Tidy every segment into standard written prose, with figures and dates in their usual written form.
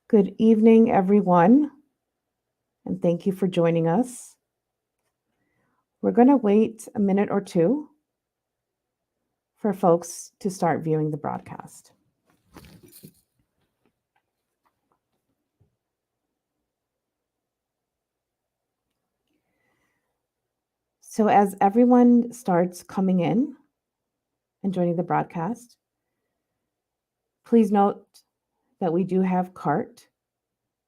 Good evening, everyone, and thank you for joining us. We're going to wait a minute or two for folks to start viewing the broadcast. So as everyone starts coming in and joining the broadcast, please note that we do have CART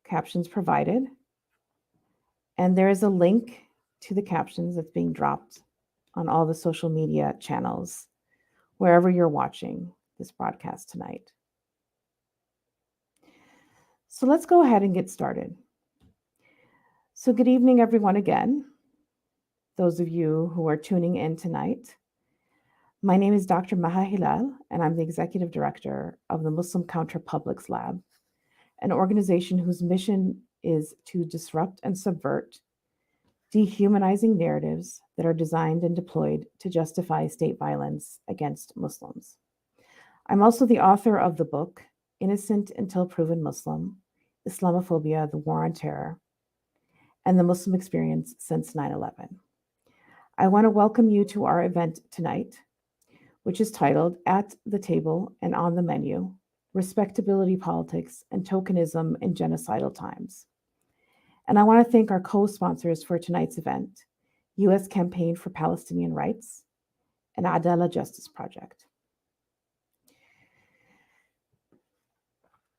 captions provided, and there is a link to the captions that's being dropped on all the social media channels, wherever you're watching this broadcast tonight. So let's go ahead and get started. So good evening, everyone, again. Those of you who are tuning in tonight. My name is Dr. Maha Hilal, and I'm the Executive Director of the Muslim Counterpublics Lab, an organization whose mission is to disrupt and subvert dehumanizing narratives that are designed and deployed to justify state violence against Muslims. I'm also the author of the book, Innocent Until Proven Muslim, Islamophobia, the War on Terror, and the Muslim Experience Since 9/11. I want to welcome you to our event tonight, which is titled At the Table and on the Menu, Respectability, Politics, and Tokenism in Genocidal Times. And I want to thank our co-sponsors for tonight's event, U.S. Campaign for Palestinian Rights and Adala Justice Project.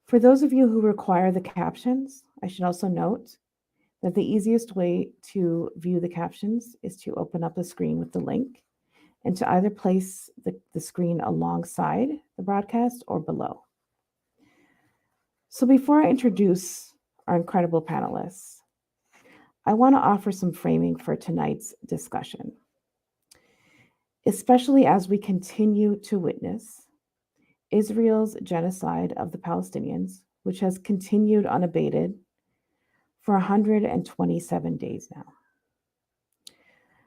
For those of you who require the captions, I should also note that the easiest way to view the captions is to open up the screen with the link and to either place the screen alongside the broadcast or below. So before I introduce our incredible panelists, I want to offer some framing for tonight's discussion, especially as we continue to witness Israel's genocide of the Palestinians, which has continued unabated for 127 days now.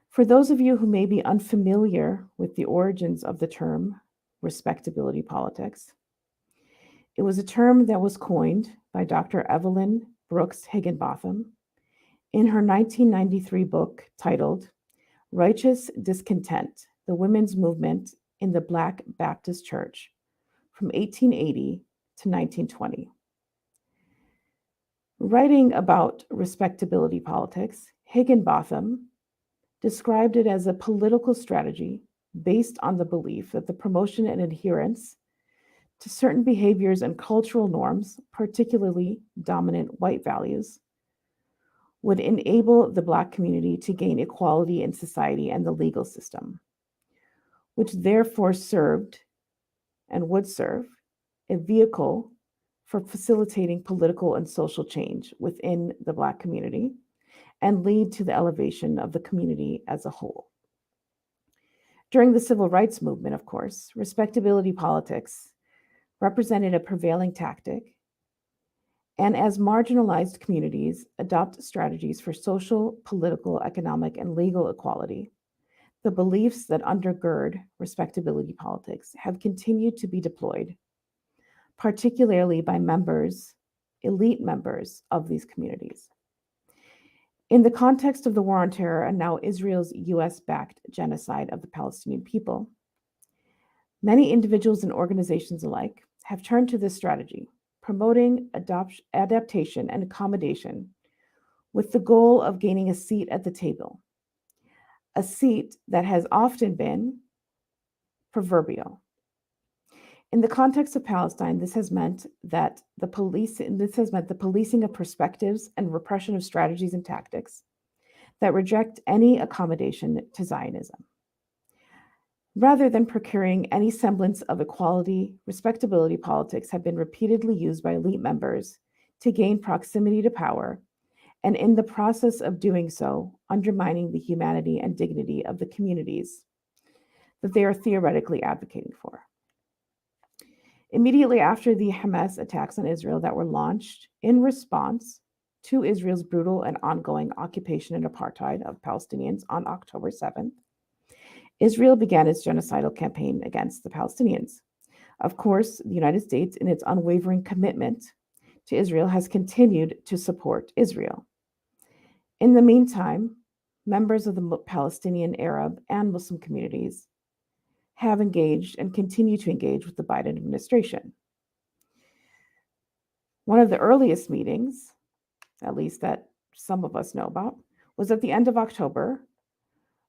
For those of you who may be unfamiliar with the origins of the term respectability politics, it was a term that was coined by Dr. Evelyn Brooks Higginbotham in her 1993 book titled Righteous Discontent, the Women's Movement in the Black Baptist Church from 1880 to 1920. Writing about respectability politics, Higginbotham described it as a political strategy based on the belief that the promotion and adherence to certain behaviors and cultural norms, particularly dominant white values, would enable the Black community to gain equality in society and the legal system, which therefore served and would serve a vehicle for facilitating political and social change within the Black community and lead to the elevation of the community as a whole. During the civil rights movement, of course, respectability politics represented a prevailing tactic, and as marginalized communities adopt strategies for social, political, economic, and legal equality, the beliefs that undergird respectability politics have continued to be deployed, particularly by elite members of these communities. In the context of the War on Terror and now Israel's US-backed genocide of the Palestinian people, many individuals and organizations alike have turned to this strategy, promoting adaptation and accommodation with the goal of gaining a seat at the table, a seat that has often been proverbial. In the context of Palestine, this has meant the policing of perspectives and repression of strategies and tactics that reject any accommodation to Zionism. Rather than procuring any semblance of equality, respectability politics have been repeatedly used by elite members to gain proximity to power, and in the process of doing so, undermining the humanity and dignity of the communities that they are theoretically advocating for. Immediately after the Hamas attacks on Israel that were launched in response to Israel's brutal and ongoing occupation and apartheid of Palestinians on October 7th, Israel began its genocidal campaign against the Palestinians. Of course, the United States, in its unwavering commitment to Israel has continued to support Israel. In the meantime, members of the Palestinian, Arab, and Muslim communities have engaged and continue to engage with the Biden administration. One of the earliest meetings, at least that some of us know about, was at the end of October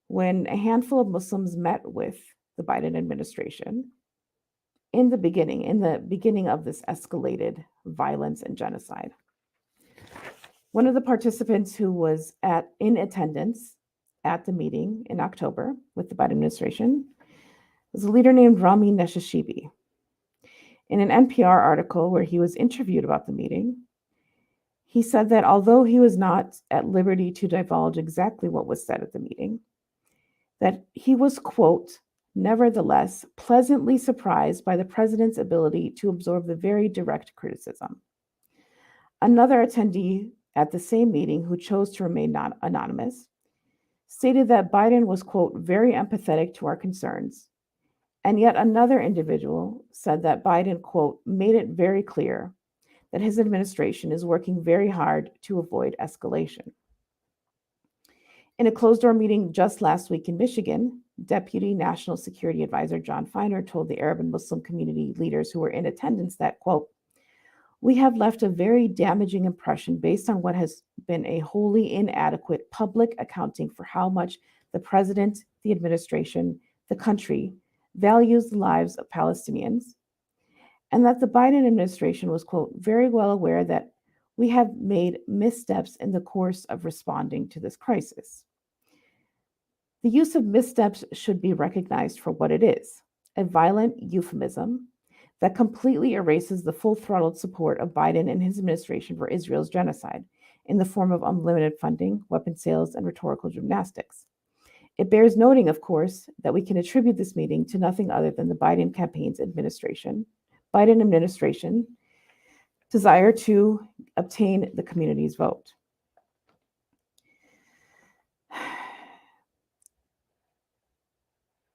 when a handful of Muslims met with the Biden administration in the beginning of this escalated violence and genocide. One of the participants who was in attendance at the meeting in October with the Biden administration was a leader named Rami Neshashibi. In an NPR article where he was interviewed about the meeting, he said that although he was not at liberty to divulge exactly what was said at the meeting, that he was, quote, nevertheless pleasantly surprised by the president's ability to absorb the very direct criticism. Another attendee at the same meeting, who chose to remain anonymous, stated that Biden was, quote, very empathetic to our concerns. And yet another individual said that Biden, quote, made it very clear that his administration is working very hard to avoid escalation. In a closed-door meeting just last week in Michigan, Deputy National Security Advisor John Feiner told the Arab and Muslim community leaders who were in attendance that, quote, we have left a very damaging impression based on what has been a wholly inadequate public accounting for how much the president, the administration, the country values the lives of Palestinians, and that the Biden administration was, quote, very well aware that we have made missteps in the course of responding to this crisis. The use of missteps should be recognized for what it is, a violent euphemism that completely erases the full-throttled support of Biden and his administration for Israel's genocide in the form of unlimited funding, weapon sales, and rhetorical gymnastics. It bears noting, of course, that we can attribute this meeting to nothing other than the Biden administration desire to obtain the community's vote.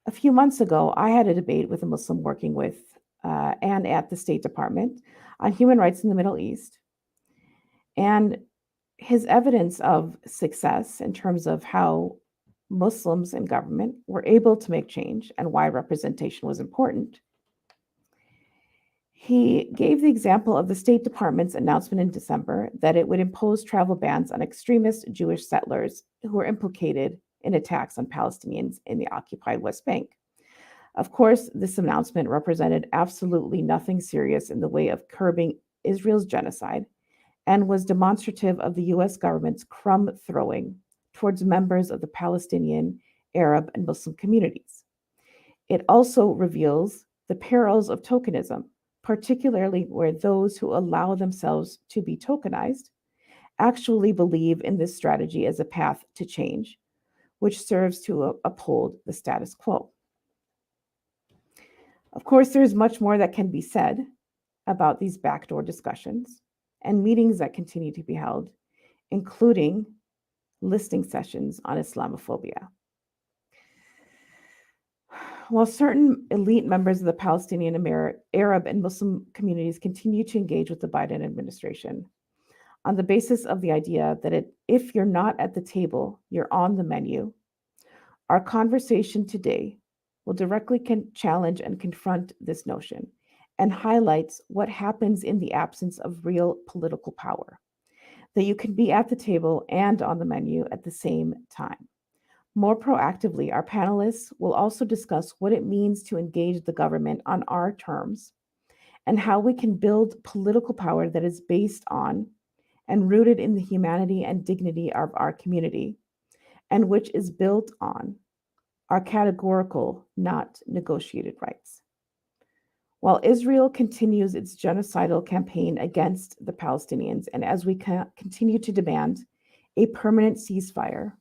A few months ago, I had a debate with a Muslim working with and at the State Department on human rights in the Middle East. And his evidence of success in terms of how Muslims in government were able to make change and why representation was important. He gave the example of the State Department's announcement in December that it would impose travel bans on extremist Jewish settlers who were implicated in attacks on Palestinians in the occupied West Bank. Of course, this announcement represented absolutely nothing serious in the way of curbing Israel's genocide and was demonstrative of the US government's crumb throwing towards members of the Palestinian, Arab, and Muslim communities. It also reveals the perils of tokenism, particularly where those who allow themselves to be tokenized actually believe in this strategy as a path to change, which serves to uphold the status quo. Of course, there's much more that can be said about these backdoor discussions and meetings that continue to be held, including listening sessions on Islamophobia. While certain elite members of the Palestinian, Arab, and Muslim communities continue to engage with the Biden administration on the basis of the idea that if you're not at the table, you're on the menu, our conversation today will directly challenge and confront this notion and highlights what happens in the absence of real political power, that you can be at the table and on the menu at the same time. More proactively, our panelists will also discuss what it means to engage the government on our terms and how we can build political power that is based on and rooted in the humanity and dignity of our community, and which is built on our categorical, not negotiated rights. While Israel continues its genocidal campaign against the Palestinians, and as we continue to demand a permanent ceasefire,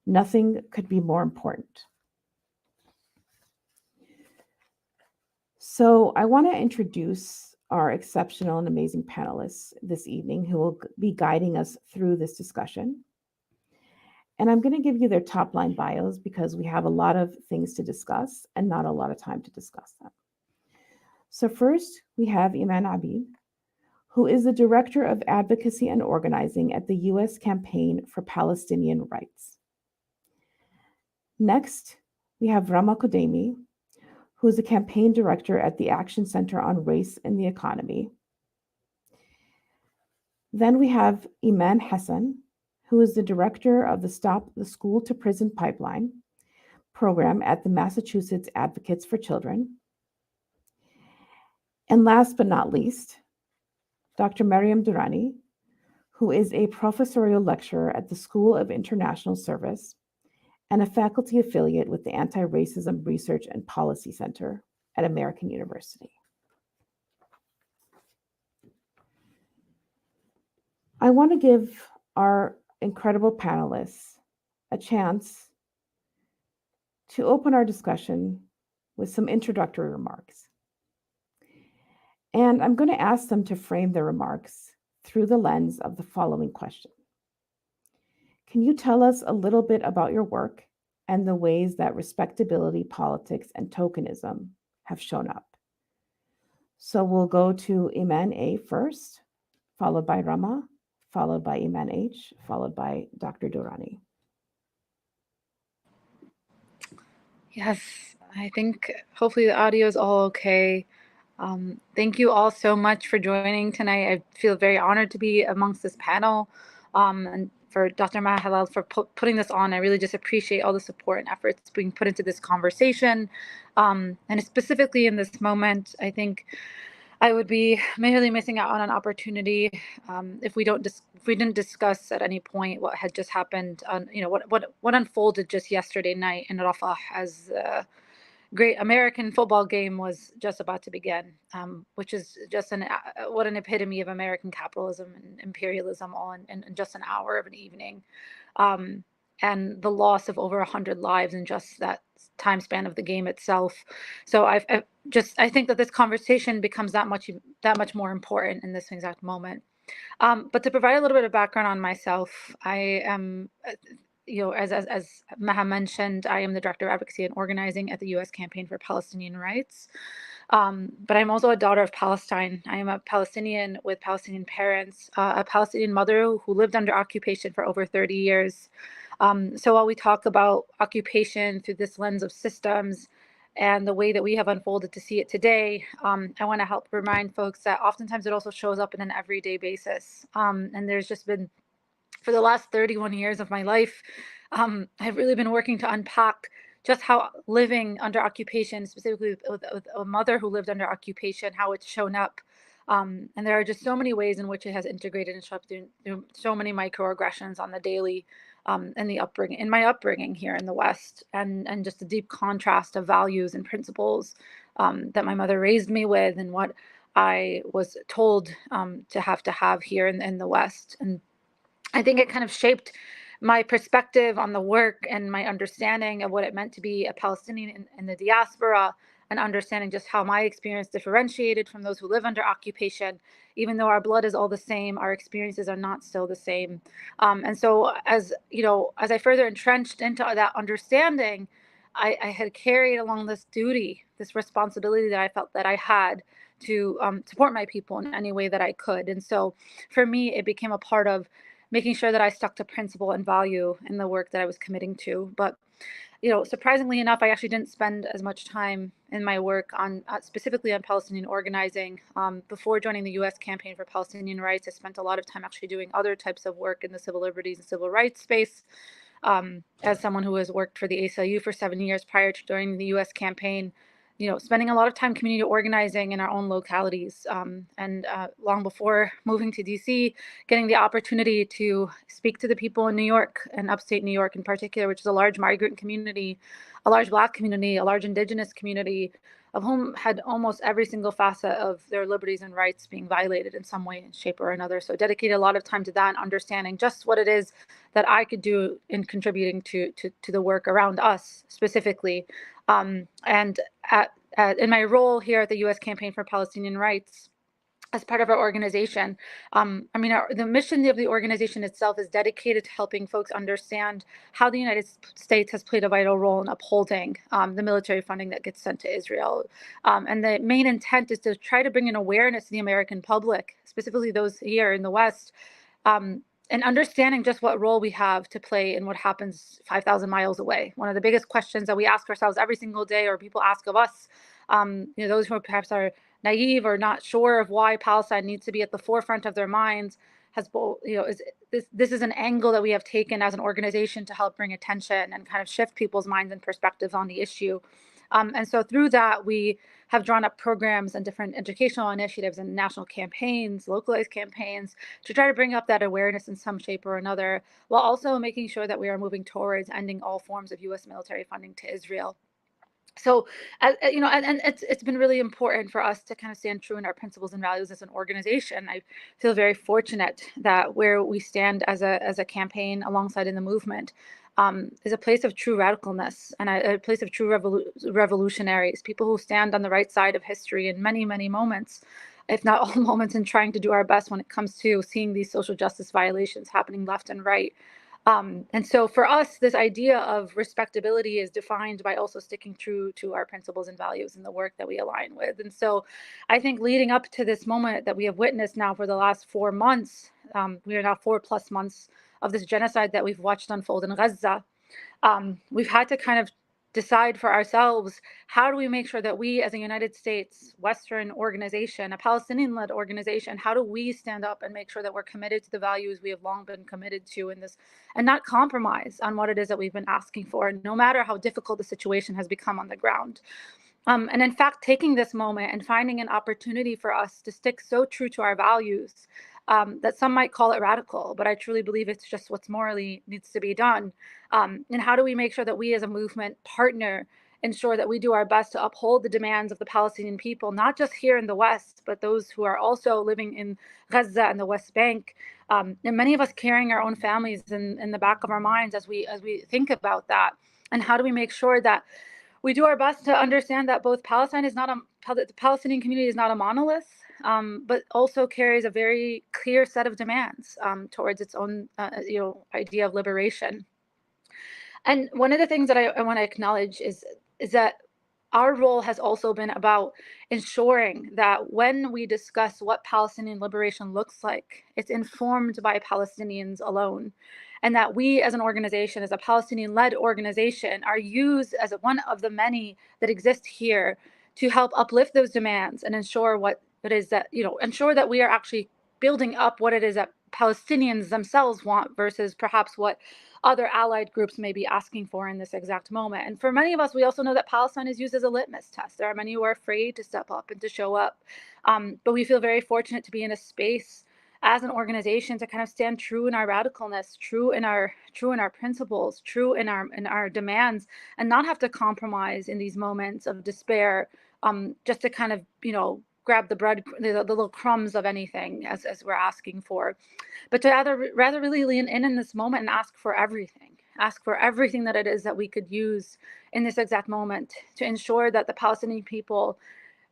nothing could be more important. So I want to introduce our exceptional and amazing panelists this evening who will be guiding us through this discussion. And I'm going to give you their top line bios because we have a lot of things to discuss and not a lot of time to discuss them. So first, we have Iman Abid, who is the Director of Advocacy and Organizing at the U.S. Campaign for Palestinian Rights. Next, we have Rama Kodemi, who is a campaign director at the Action Center on Race in the Economy. Then we have Iman Hassan, who is the director of the Stop the School to Prison Pipeline program at the Massachusetts Advocates for Children. And last but not least, Dr. Mariam Durrani, who is a professorial lecturer at the School of International Service and a faculty affiliate with the Anti-Racism Research and Policy Center at American University. I want to give our incredible panelists a chance to open our discussion with some introductory remarks. And I'm going to ask them to frame their remarks through the lens of the following question. Can you tell us a little bit about your work and the ways that respectability, politics, and tokenism have shown up? So we'll go to Iman A first, followed by Rama, followed by Iman H, followed by Dr. Durrani. Yes, I think hopefully the audio is all okay. Thank you all so much for joining tonight. I feel very honored to be amongst this panel, and for Dr. Mahalal for putting this on. I really just appreciate all the support and efforts being put into this conversation. And specifically in this moment, I think I would be merely missing out on an opportunity if we didn't discuss at any point what had just happened on, what unfolded just yesterday night in Rafah as great American football game was just about to begin, which is just what an epitome of American capitalism and imperialism all in just an hour of an evening. And the loss of over 100 lives in just that time span of the game itself. So I think that this conversation becomes that much more important in this exact moment. But to provide a little bit of background on myself, I am, as Maha mentioned, I am the Director of Advocacy and Organizing at the U.S. Campaign for Palestinian Rights. But I'm also a daughter of Palestine. I am a Palestinian with Palestinian parents, a Palestinian mother who lived under occupation for over 30 years. So while we talk about occupation through this lens of systems and the way that we have unfolded to see it today, I want to help remind folks that oftentimes it also shows up in an everyday basis. And there's just been, for the last 31 years of my life, I've really been working to unpack just how living under occupation, specifically with a mother who lived under occupation, how it's shown up. And there are just so many ways in which it has integrated and shown up through so many microaggressions on the daily, in my upbringing here in the West, and just the deep contrast of values and principles that my mother raised me with and what I was told to have here in the West. And I think it kind of shaped my perspective on the work and my understanding of what it meant to be a Palestinian in the diaspora, and understanding just how my experience differentiated from those who live under occupation. Even though our blood is all the same, our experiences are not still the same. And so as I further entrenched into that understanding, I had carried along this duty, this responsibility that I felt that I had to support my people in any way that I could. And so for me, it became a part of making sure that I stuck to principle and value in the work that I was committing to. But, surprisingly enough, I actually didn't spend as much time in my work on specifically on Palestinian organizing. Before joining the U.S. Campaign for Palestinian Rights, I spent a lot of time actually doing other types of work in the civil liberties and civil rights space. As someone who has worked for the ACLU for 7 years prior to joining the U.S. Campaign, spending a lot of time community organizing in our own localities. And long before moving to DC, getting the opportunity to speak to the people in New York and upstate New York in particular, which is a large migrant community, a large Black community, a large Indigenous community, of whom had almost every single facet of their liberties and rights being violated in some way, shape, or another. So dedicated a lot of time to that and understanding just what it is that I could do in contributing to the work around us specifically. And in my role here at the U.S. Campaign for Palestinian Rights, as part of our organization. I mean, the mission of the organization itself is dedicated to helping folks understand how the United States has played a vital role in upholding the military funding that gets sent to Israel. And the main intent is to try to bring an awareness to the American public, specifically those here in the West, and understanding just what role we have to play in what happens 5,000 miles away. One of the biggest questions that we ask ourselves every single day, or people ask of us, those who perhaps are naive or not sure of why Palestine needs to be at the forefront of their minds, this is an angle that we have taken as an organization to help bring attention and kind of shift people's minds and perspectives on the issue. And so through that, we have drawn up programs and different educational initiatives and national campaigns, localized campaigns, to try to bring up that awareness in some shape or another, while also making sure that we are moving towards ending all forms of U.S. military funding to Israel. So, and it's been really important for us to kind of stand true in our principles and values as an organization. I feel very fortunate that where we stand as a campaign alongside in the movement is a place of true radicalness and a place of true revolutionaries, people who stand on the right side of history in many, many moments, if not all moments, in trying to do our best when it comes to seeing these social justice violations happening left and right. And so for us, this idea of respectability is defined by also sticking true to our principles and values and the work that we align with. And so I think leading up to this moment that we have witnessed now for the last 4 months, we are now 4+ months of this genocide that we've watched unfold in Gaza. We've had to kind of decide for ourselves, how do we make sure that we as a United States Western organization, a Palestinian-led organization, how do we stand up and make sure that we're committed to the values we have long been committed to in this, and not compromise on what it is that we've been asking for, no matter how difficult the situation has become on the ground. And in fact, taking this moment and finding an opportunity for us to stick so true to our values that some might call it radical, but I truly believe it's just what's morally needs to be done. And how do we make sure that we as a movement partner ensure that we do our best to uphold the demands of the Palestinian people, not just here in the West, but those who are also living in Gaza and the West Bank, and many of us carrying our own families in the back of our minds as we think about that. And how do we make sure that we do our best to understand that both Palestine is not the Palestinian community is not a monolith, but also carries a very clear set of demands towards its own, idea of liberation. And one of the things that I want to acknowledge is that our role has also been about ensuring that when we discuss what Palestinian liberation looks like, it's informed by Palestinians alone. And that we as an organization, as a Palestinian-led organization, are used as one of the many that exist here to help uplift those demands and ensure what it is that, ensure that we are actually building up what it is that Palestinians themselves want versus perhaps what other allied groups may be asking for in this exact moment. And for many of us, we also know that Palestine is used as a litmus test. There are many who are afraid to step up and to show up. But we feel very fortunate to be in a space as an organization to kind of stand true in our radicalness, true in our principles, true in our demands, and not have to compromise in these moments of despair, just to kind of, grab the little crumbs of anything as we're asking for, but to rather really lean in this moment and ask for everything that it is that we could use in this exact moment to ensure that the Palestinian people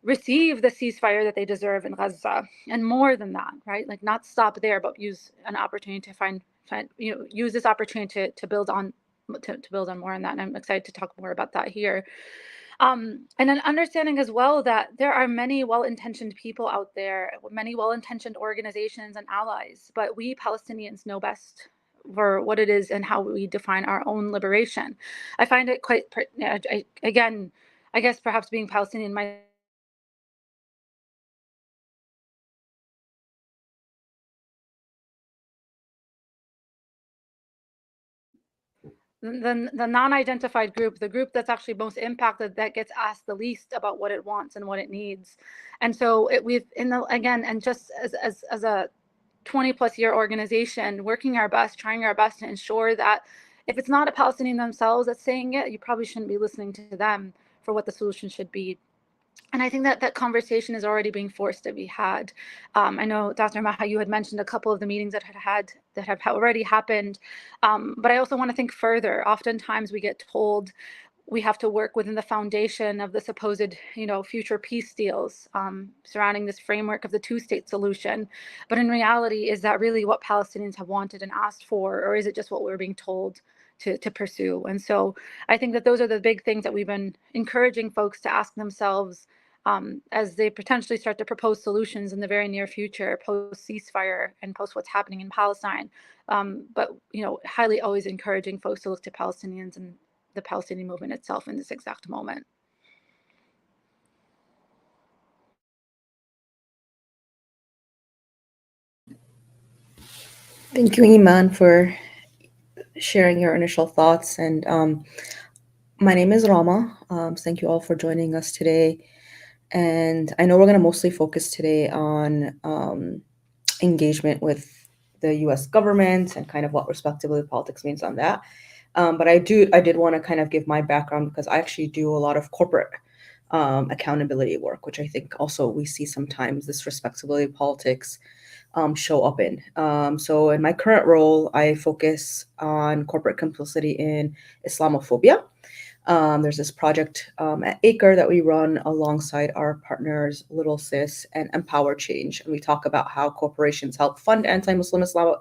receive the ceasefire that they deserve in Gaza, and more than that, right? Like, not stop there, but use an opportunity to use this opportunity to build on more on that. And I'm excited to talk more about that here. And then understanding as well that there are many well-intentioned people out there, many well-intentioned organizations and allies, but we Palestinians know best for what it is and how we define our own liberation. I find it quite, again, I guess perhaps being Palestinian myself, the non-identified group, the group that's actually most impacted, that gets asked the least about what it wants and what it needs. And so just as a 20+ year organization, working our best, trying our best to ensure that if it's not a Palestinian themselves that's saying it, you probably shouldn't be listening to them for what the solution should be. And I think that conversation is already being forced to be had. I know, Dr. Maha, you had mentioned a couple of the meetings that have already happened, but I also want to think further. Oftentimes we get told we have to work within the foundation of the supposed, future peace deals surrounding this framework of the two-state solution. But in reality, is that really what Palestinians have wanted and asked for, or is it just what we're being told to pursue? And so I think that those are the big things that we've been encouraging folks to ask themselves as they potentially start to propose solutions in the very near future, post ceasefire and post what's happening in Palestine. But highly always encouraging folks to look to Palestinians and the Palestinian movement itself in this exact moment. Thank you, Iman, for sharing your initial thoughts. And my name is Rama. Thank you all for joining us today. And I know we're going to mostly focus today on engagement with the U.S. government and kind of what respectability politics means on that. But I did want to kind of give my background, because I actually do a lot of corporate accountability work, which I think also we see sometimes this respectability politics show up in. So in my current role, I focus on corporate complicity in Islamophobia. There's this project at Acre that we run alongside our partners Little Sis and Empower Change, and we talk about how corporations help fund anti-Muslim Islam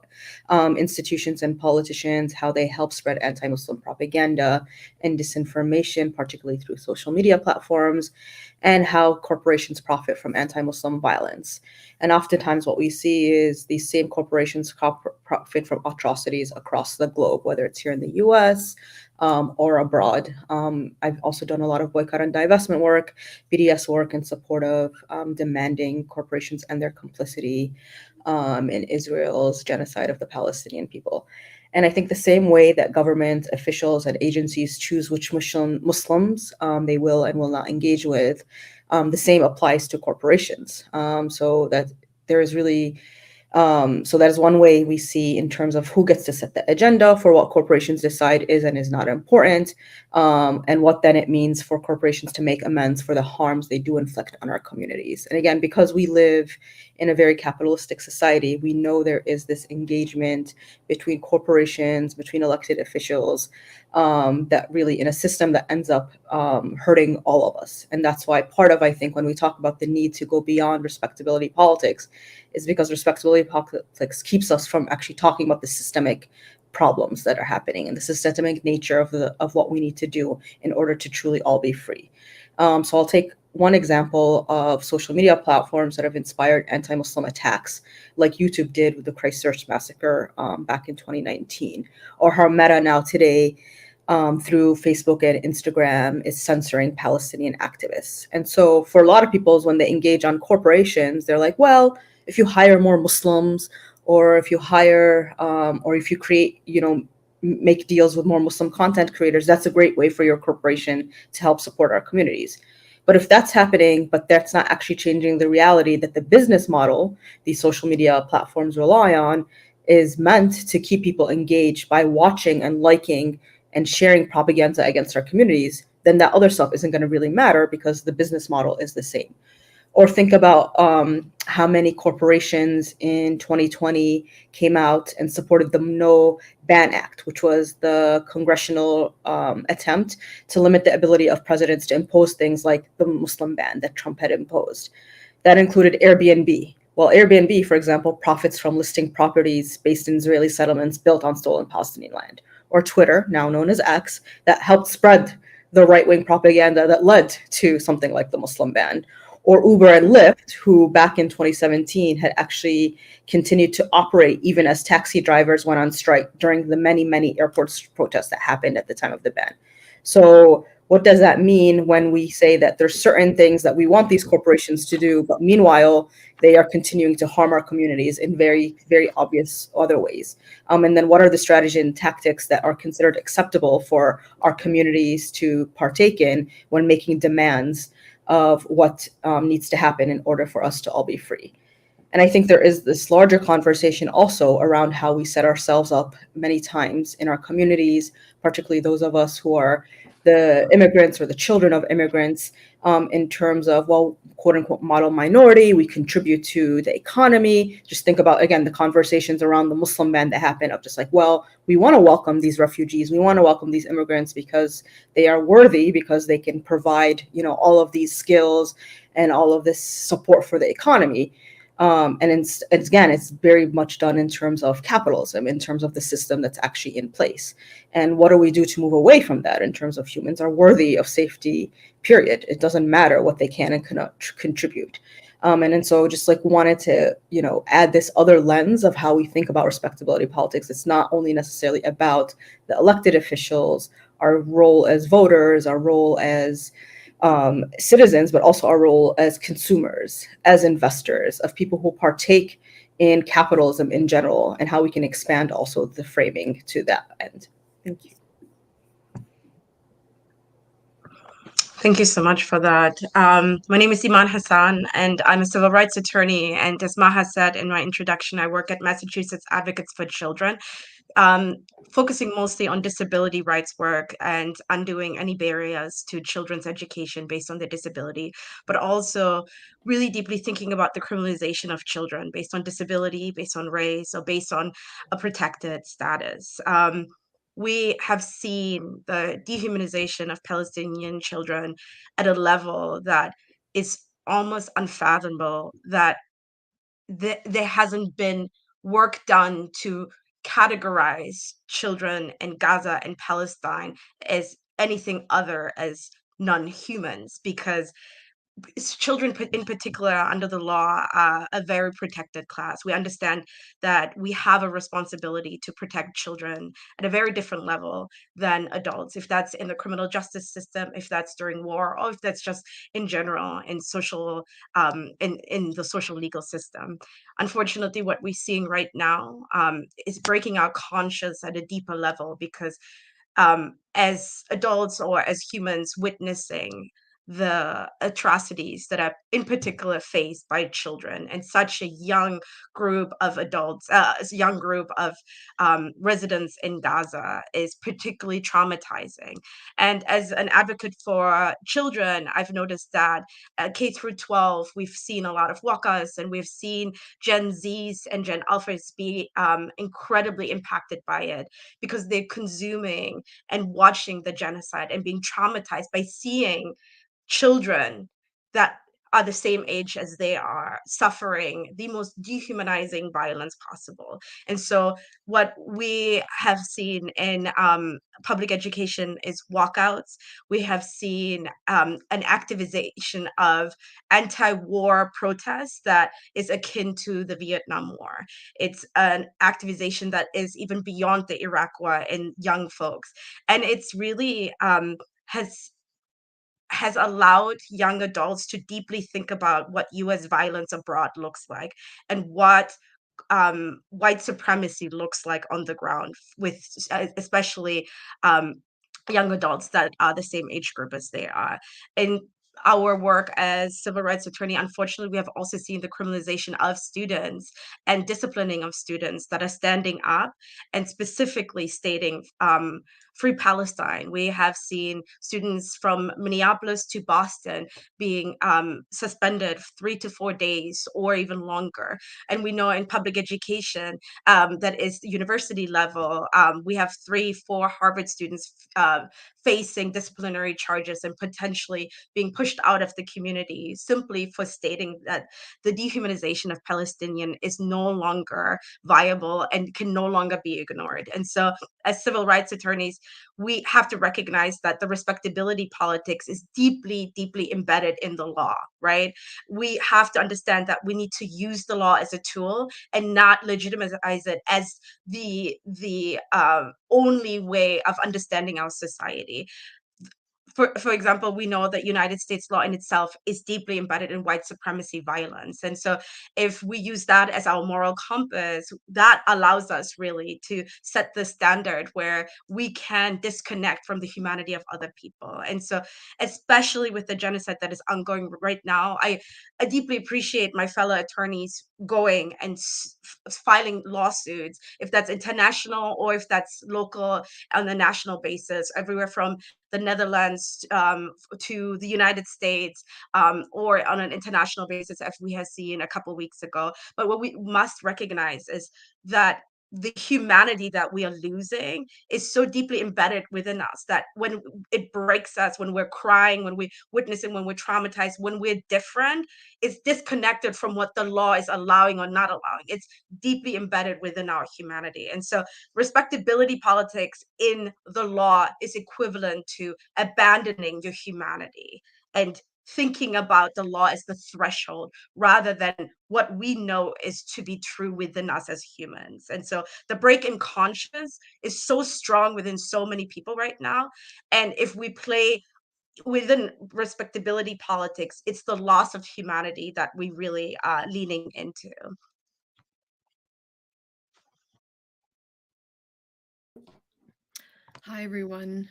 institutions and politicians, how they help spread anti-Muslim propaganda and disinformation, particularly through social media platforms, and how corporations profit from anti-Muslim violence. And oftentimes what we see is these same corporations profit from atrocities across the globe, whether it's here in the US or abroad. I've also done a lot of boycott and divestment work, BDS work in support of demanding corporations and their complicity in Israel's genocide of the Palestinian people. And I think the same way that government officials and agencies choose which Muslims they will and will not engage with, the same applies to corporations. So that there is really so that is one way we see in terms of who gets to set the agenda for what corporations decide is and is not important, and what then it means for corporations to make amends for the harms they do inflict on our communities. And again, because we live in a very capitalistic society, we know there is this engagement between corporations, between elected officials, that really in a system that ends up hurting all of us. And that's why part of, I think, when we talk about the need to go beyond respectability politics, is because respectability politics keeps us from actually talking about the systemic problems that are happening and the systemic nature of what we need to do in order to truly all be free. So I'll take one example of social media platforms that have inspired anti-Muslim attacks, like YouTube did with the Christchurch massacre back in 2019, or how Meta now today, through Facebook and Instagram, is censoring Palestinian activists. And so for a lot of people, when they engage on corporations, they're like, well, if you hire more Muslims, or if you hire, or if you create, make deals with more Muslim content creators, that's a great way for your corporation to help support our communities. But if that's happening, but that's not actually changing the reality that the business model these social media platforms rely on is meant to keep people engaged by watching and liking and sharing propaganda against our communities, then that other stuff isn't going to really matter because the business model is the same. Or think about how many corporations in 2020 came out and supported the No Ban Act, which was the congressional attempt to limit the ability of presidents to impose things like the Muslim ban that Trump had imposed. That included Airbnb. Well, Airbnb, for example, profits from listing properties based in Israeli settlements built on stolen Palestinian land. Or Twitter, now known as X, that helped spread the right-wing propaganda that led to something like the Muslim ban. Or Uber and Lyft, who back in 2017 had actually continued to operate even as taxi drivers went on strike during the many, many airport protests that happened at the time of the ban. So what does that mean when we say that there's certain things that we want these corporations to do, but meanwhile, they are continuing to harm our communities in very, very obvious other ways? And then what are the strategies and tactics that are considered acceptable for our communities to partake in when making demands of what needs to happen in order for us to all be free? And I think there is this larger conversation also around how we set ourselves up many times in our communities, particularly those of us who are the immigrants or the children of immigrants, in terms of, well, quote unquote, model minority, we contribute to the economy. Just think about, again, the conversations around the Muslim ban that happen of just like, well, we want to welcome these refugees, we want to welcome these immigrants because they are worthy, because they can provide, all of these skills and all of this support for the economy. And it's very much done in terms of capitalism, in terms of the system that's actually in place. And what do we do to move away from that in terms of humans are worthy of safety, period? It doesn't matter what they can and cannot contribute. And so just like wanted to, add this other lens of how we think about respectability politics. It's not only necessarily about the elected officials, our role as voters, our role as citizens, but also our role as consumers, as investors, of people who partake in capitalism in general, and how we can expand also the framing to that end. Thank you. Thank you so much for that. My name is Iman Hassan, and I'm a civil rights attorney. And as Maha said in my introduction, I work at Massachusetts Advocates for Children, focusing mostly on disability rights work and undoing any barriers to children's education based on their disability, but also really deeply thinking about the criminalization of children based on disability, based on race, or based on a protected status. We have seen the dehumanization of Palestinian children at a level that is almost unfathomable, that there hasn't been work done to categorize children in Gaza and Palestine as anything other as non-humans, because children in particular under the law are a very protected class. We understand that we have a responsibility to protect children at a very different level than adults, if that's in the criminal justice system, if that's during war, or if that's just in general in social in the social legal system. Unfortunately, what we're seeing right now is breaking our conscience at a deeper level, because as adults or as humans witnessing the atrocities that are in particular faced by children and such a young group of adults, a young group of residents in Gaza is particularly traumatizing. And as an advocate for children, I've noticed that K through 12, we've seen a lot of walkouts, and we've seen Gen Zs and Gen Alphas be incredibly impacted by it, because they're consuming and watching the genocide and being traumatized by seeing children that are the same age as they are suffering the most dehumanizing violence possible. And so what we have seen in public education is walkouts. We have seen an activization of anti-war protests that is akin to the Vietnam War. It's an activization that is even beyond the Iraq War in young folks. And it's really has allowed young adults to deeply think about what US violence abroad looks like, and what white supremacy looks like on the ground, with especially young adults that are the same age group as they are. In our work as civil rights attorney, unfortunately, we have also seen the criminalization of students and disciplining of students that are standing up and specifically stating free Palestine. We have seen students from Minneapolis to Boston being suspended 3 to 4 days or even longer. And we know in public education, that is university level, we have 3-4 Harvard students facing disciplinary charges and potentially being pushed out of the community simply for stating that the dehumanization of Palestinian is no longer viable and can no longer be ignored. And so as civil rights attorneys, we have to recognize that the respectability politics is deeply, deeply embedded in the law, right? We have to understand that we need to use the law as a tool and not legitimize it as the only way of understanding our society. for example, we know that United States law in itself is deeply embedded in white supremacy violence. And so if we use that as our moral compass, that allows us really to set the standard where we can disconnect from the humanity of other people. And so, especially with the genocide that is ongoing right now, I deeply appreciate my fellow attorneys going and filing lawsuits, if that's international or if that's local on a national basis, everywhere from the Netherlands to the United States, or on an international basis, as we have seen a couple weeks ago. But what we must recognize is that the humanity that we are losing is so deeply embedded within us that when it breaks us, when we're crying, when we're witnessing, when we're traumatized, when we're different, it's disconnected from what the law is allowing or not allowing. It's deeply embedded within our humanity. And so respectability politics in the law is equivalent to abandoning your humanity and thinking about the law as the threshold rather than what we know is to be true within us as humans. And so the break in conscience is so strong within so many people right now. And if we play within respectability politics, it's the loss of humanity that we really are leaning into. Hi, everyone.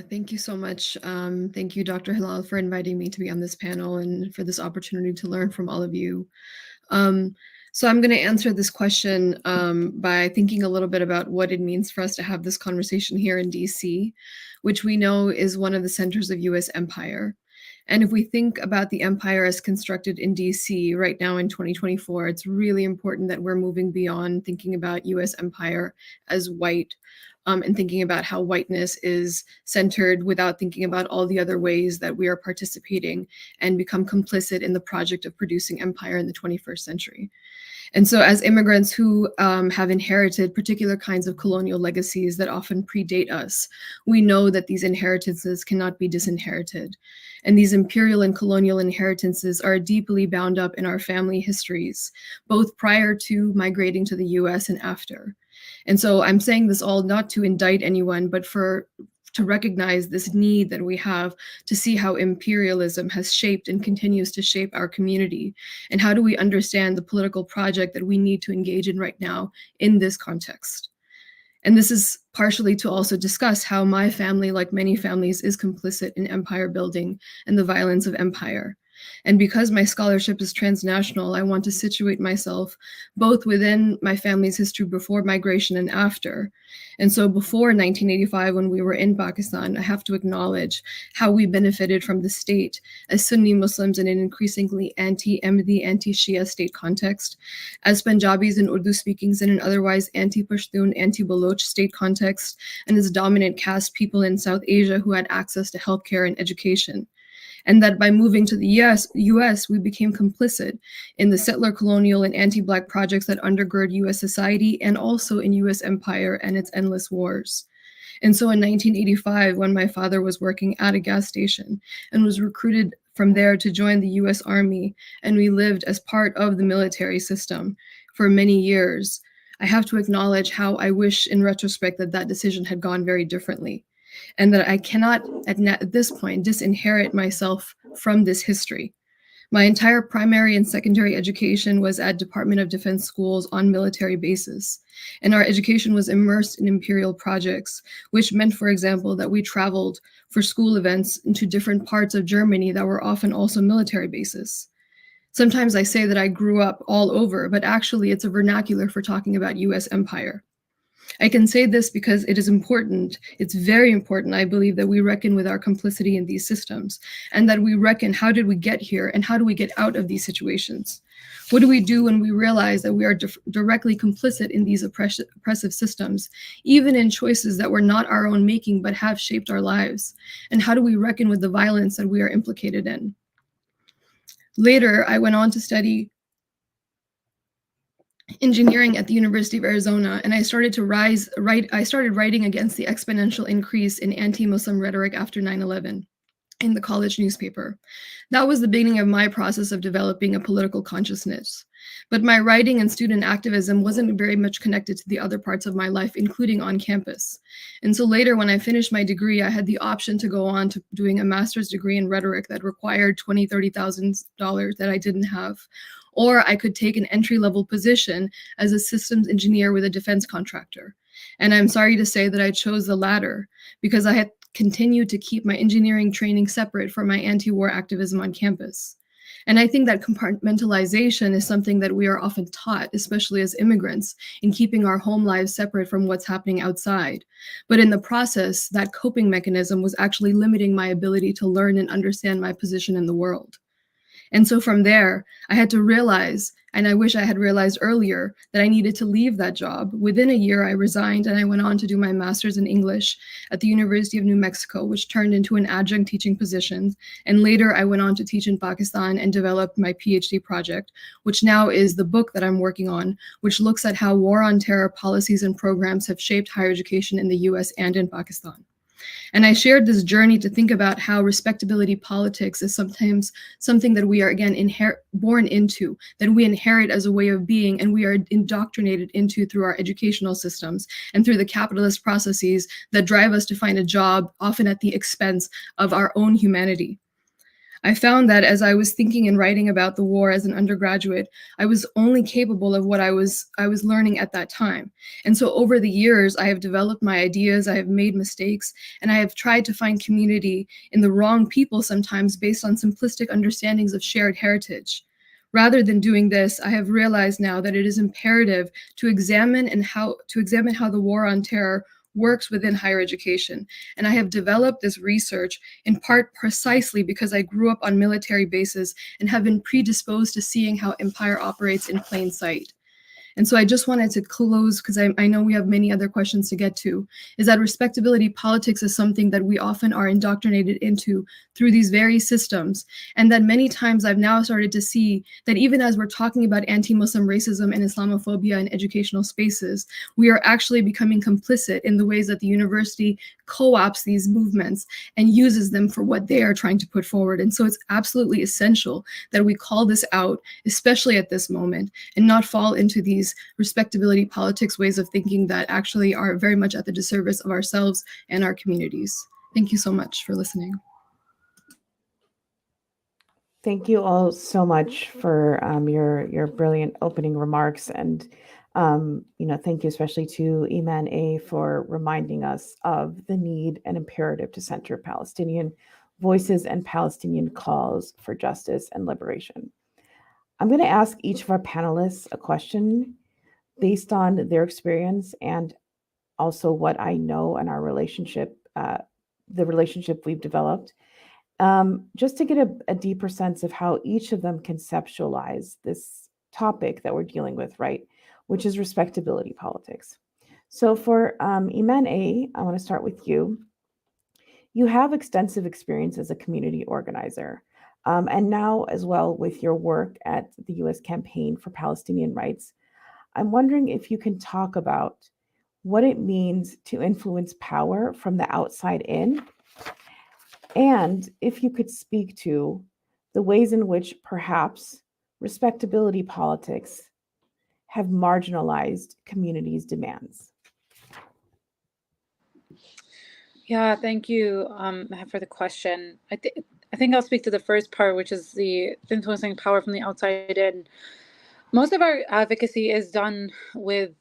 Thank you so much. Thank you, Dr. Hilal, for inviting me to be on this panel and for this opportunity to learn from all of you. So I'm going to answer this question by thinking a little bit about what it means for us to have this conversation here in DC, which we know is one of the centers of US empire. And if we think about the empire as constructed in DC right now in 2024, it's really important that we're moving beyond thinking about US empire as white, and thinking about how whiteness is centered without thinking about all the other ways that we are participating and become complicit in the project of producing empire in the 21st century. And so as immigrants who have inherited particular kinds of colonial legacies that often predate us, we know that these inheritances cannot be disinherited. And these imperial and colonial inheritances are deeply bound up in our family histories, both prior to migrating to the US and after. And so I'm saying this all not to indict anyone, but to recognize this need that we have to see how imperialism has shaped and continues to shape our community. And how do we understand the political project that we need to engage in right now in this context? And this is partially to also discuss how my family, like many families, is complicit in empire building and the violence of empire. And because my scholarship is transnational, I want to situate myself both within my family's history before migration and after. And so before 1985, when we were in Pakistan, I have to acknowledge how we benefited from the state as Sunni Muslims in an increasingly anti-Ahmadi, anti-Shia state context, as Punjabis and Urdu speakings in an otherwise anti-Pashtun, anti-Baloch state context, and as dominant caste people in South Asia who had access to healthcare and education. And that by moving to the US, we became complicit in the settler colonial and anti-Black projects that undergird US society and also in US empire and its endless wars. And so in 1985, when my father was working at a gas station and was recruited from there to join the US Army, and we lived as part of the military system for many years, I have to acknowledge how I wish in retrospect that that decision had gone very differently. And that I cannot, at this point, disinherit myself from this history. My entire primary and secondary education was at Department of Defense schools on military bases. And our education was immersed in imperial projects, which meant, for example, that we traveled for school events into different parts of Germany that were often also military bases. Sometimes I say that I grew up all over, but actually it's a vernacular for talking about US empire. I can say this because it is important. It's very important, I believe, that we reckon with our complicity in these systems and that we reckon how did we get here and how do we get out of these situations? What do we do when we realize that we are directly complicit in these oppressive systems, even in choices that were not our own making but have shaped our lives? And how do we reckon with the violence that we are implicated in? Later, I went on to study engineering at the University of Arizona, and I started writing against the exponential increase in anti-Muslim rhetoric after 9/11. in the college newspaper. That was the beginning of my process of developing a political consciousness. But my writing and student activism wasn't very much connected to the other parts of my life, including on campus. And so later, when I finished my degree, I had the option to go on to doing a master's degree in rhetoric that required $20,000, $30,000 that I didn't have. Or I could take an entry-level position as a systems engineer with a defense contractor. And I'm sorry to say that I chose the latter because I had continued to keep my engineering training separate from my anti-war activism on campus. And I think that compartmentalization is something that we are often taught, especially as immigrants, in keeping our home lives separate from what's happening outside. But in the process, that coping mechanism was actually limiting my ability to learn and understand my position in the world. And so from there, I had to realize, and I wish I had realized earlier, that I needed to leave that job. Within a year, I resigned and I went on to do my master's in English at the University of New Mexico, which turned into an adjunct teaching position. And later, I went on to teach in Pakistan and developed my PhD project, which now is the book that I'm working on, which looks at how war on terror policies and programs have shaped higher education in the US and in Pakistan. And I shared this journey to think about how respectability politics is sometimes something that we are, again, born into, that we inherit as a way of being, and we are indoctrinated into through our educational systems and through the capitalist processes that drive us to find a job, often at the expense of our own humanity. I found that as I was thinking and writing about the war as an undergraduate, I was only capable of what I was learning at that time. And so over the years, I have developed my ideas, I have made mistakes, and I have tried to find community in the wrong people sometimes based on simplistic understandings of shared heritage. Rather than doing this, I have realized now that it is imperative to examine how the war on terror works within higher education. And I have developed this research in part precisely because I grew up on military bases and have been predisposed to seeing how empire operates in plain sight. And so I just wanted to close, because I know we have many other questions to get to, is that respectability politics is something that we often are indoctrinated into through these very systems. And that many times I've now started to see that even as we're talking about anti-Muslim racism and Islamophobia in educational spaces, we are actually becoming complicit in the ways that the university co-ops these movements and uses them for what they are trying to put forward. And so it's absolutely essential that we call this out, especially at this moment, and not fall into these respectability politics ways of thinking that actually are very much at the disservice of ourselves and our communities. Thank you so much for listening. Thank you all so much for your brilliant opening remarks, and thank you especially to Iman A for reminding us of the need and imperative to center Palestinian voices and Palestinian calls for justice and liberation. I'm going to ask each of our panelists a question based on their experience and also what I know and our relationship, the relationship we've developed, just to get a deeper sense of how each of them conceptualize this topic that we're dealing with, right, which is respectability politics. So for Iman A, I want to start with you. You have extensive experience as a community organizer. And now as well with your work at the U.S. Campaign for Palestinian Rights, I'm wondering if you can talk about what it means to influence power from the outside in, and if you could speak to the ways in which perhaps respectability politics have marginalized communities' demands. Yeah, thank you, Matt, for the question. I think I'll speak to the first part, which is the influencing power from the outside in. Most of our advocacy is done with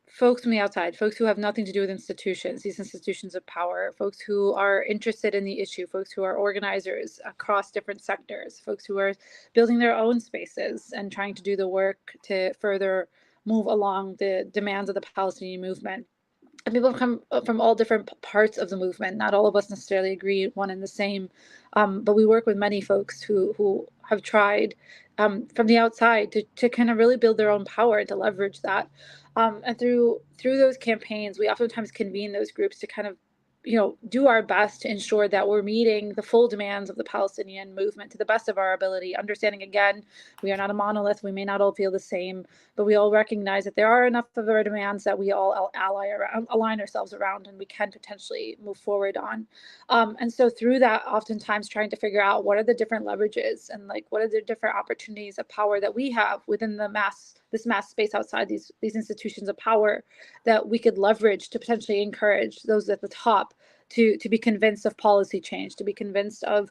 folks from the outside, folks who have nothing to do with institutions, these institutions of power, folks who are interested in the issue, folks who are organizers across different sectors, folks who are building their own spaces and trying to do the work to further move along the demands of the Palestinian movement. And people come from all different parts of the movement. Not all of us necessarily agree one and the same, but we work with many folks who have tried from the outside to kind of really build their own power, to leverage that. And through those campaigns, we oftentimes convene those groups to kind of, do our best to ensure that we're meeting the full demands of the Palestinian movement to the best of our ability, understanding, again, we are not a monolith. We may not all feel the same, but we all recognize that there are enough of our demands that we all align ourselves around, and we can potentially move forward on. And so through that, oftentimes trying to figure out what are the different leverages and like what are the different opportunities of power that we have within this mass space outside these institutions of power that we could leverage to potentially encourage those at the top to be convinced of policy change, to be convinced of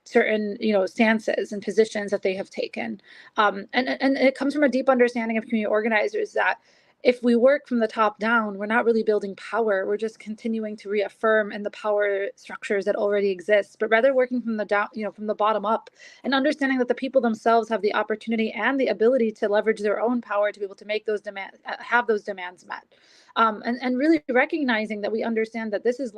certain stances and positions that they have taken. And it comes from a deep understanding of community organizers that if we work from the top down, we're not really building power. We're just continuing to reaffirm in the power structures that already exist, but rather working from the down, from the bottom up, and understanding that the people themselves have the opportunity and the ability to leverage their own power to be able to make those demands, have those demands met. And really recognizing that we understand that this is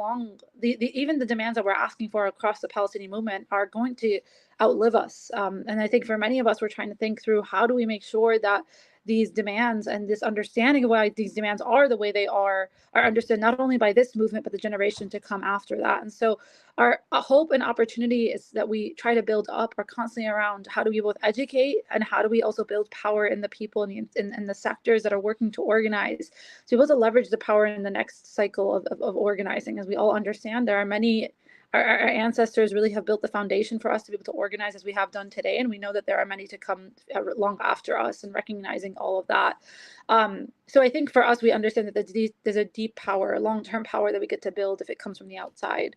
even the demands that we're asking for across the Palestinian movement are going to outlive us. And I think for many of us, we're trying to think through how do we make sure that these demands and this understanding of why these demands are the way they are understood not only by this movement, but the generation to come after that. And so our hope and opportunity is that we try to build up are constantly around how do we both educate and how do we also build power in the people in the sectors that are working to organize, to be able to leverage the power in the next cycle of organizing. As we all understand, there are many our ancestors really have built the foundation for us to be able to organize as we have done today. And we know that there are many to come long after us, and recognizing all of that. So I think for us, we understand that there's a deep power, a long-term power that we get to build if it comes from the outside.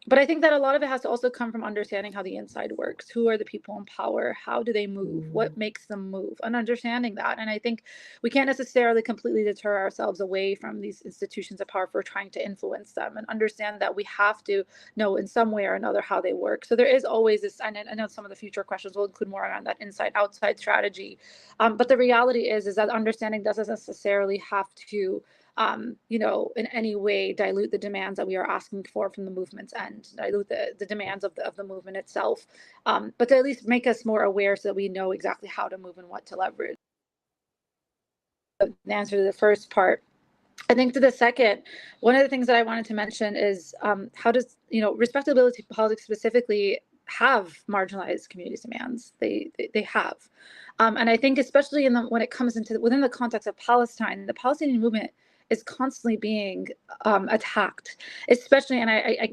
But I think that a lot of it has to also come from understanding how the inside works. Who are the people in power? How do they move? What makes them move? And understanding that. And I think we can't necessarily completely deter ourselves away from these institutions of power for trying to influence them, and understand that we have to know in some way or another how they work. So there is always this, and I know some of the future questions will include more around that inside-outside strategy. But the reality is that understanding doesn't necessarily have to in any way dilute the demands that we are asking for from the movement's end, dilute the demands of the movement itself, but to at least make us more aware so that we know exactly how to move and what to leverage. The answer to the first part. I think to the second, one of the things that I wanted to mention is how does, respectability politics specifically have marginalized communities' demands? They have. And I think especially when it comes within the context of Palestine, the Palestinian movement is constantly being attacked, especially, and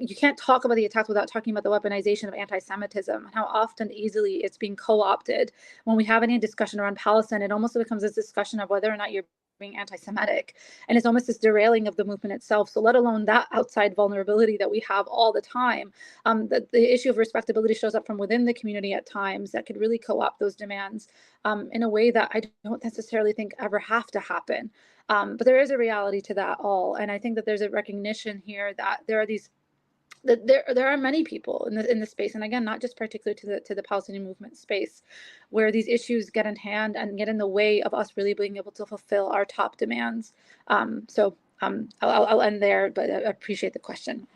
you can't talk about the attacks without talking about the weaponization of anti-Semitism and how often easily it's being co-opted. When we have any discussion around Palestine, it almost becomes this discussion of whether or not you're being anti-Semitic, and it's almost this derailing of the movement itself. So let alone that outside vulnerability that we have all the time, the issue of respectability shows up from within the community at times that could really co-opt those demands in a way that I don't necessarily think ever have to happen. But there is a reality to that all, and I think that there's a recognition here that there are these that there are many people in the space, and again, not just particular to the Palestinian movement space, where these issues get in hand and get in the way of us really being able to fulfill our top demands. So I'll end there, but I appreciate the question.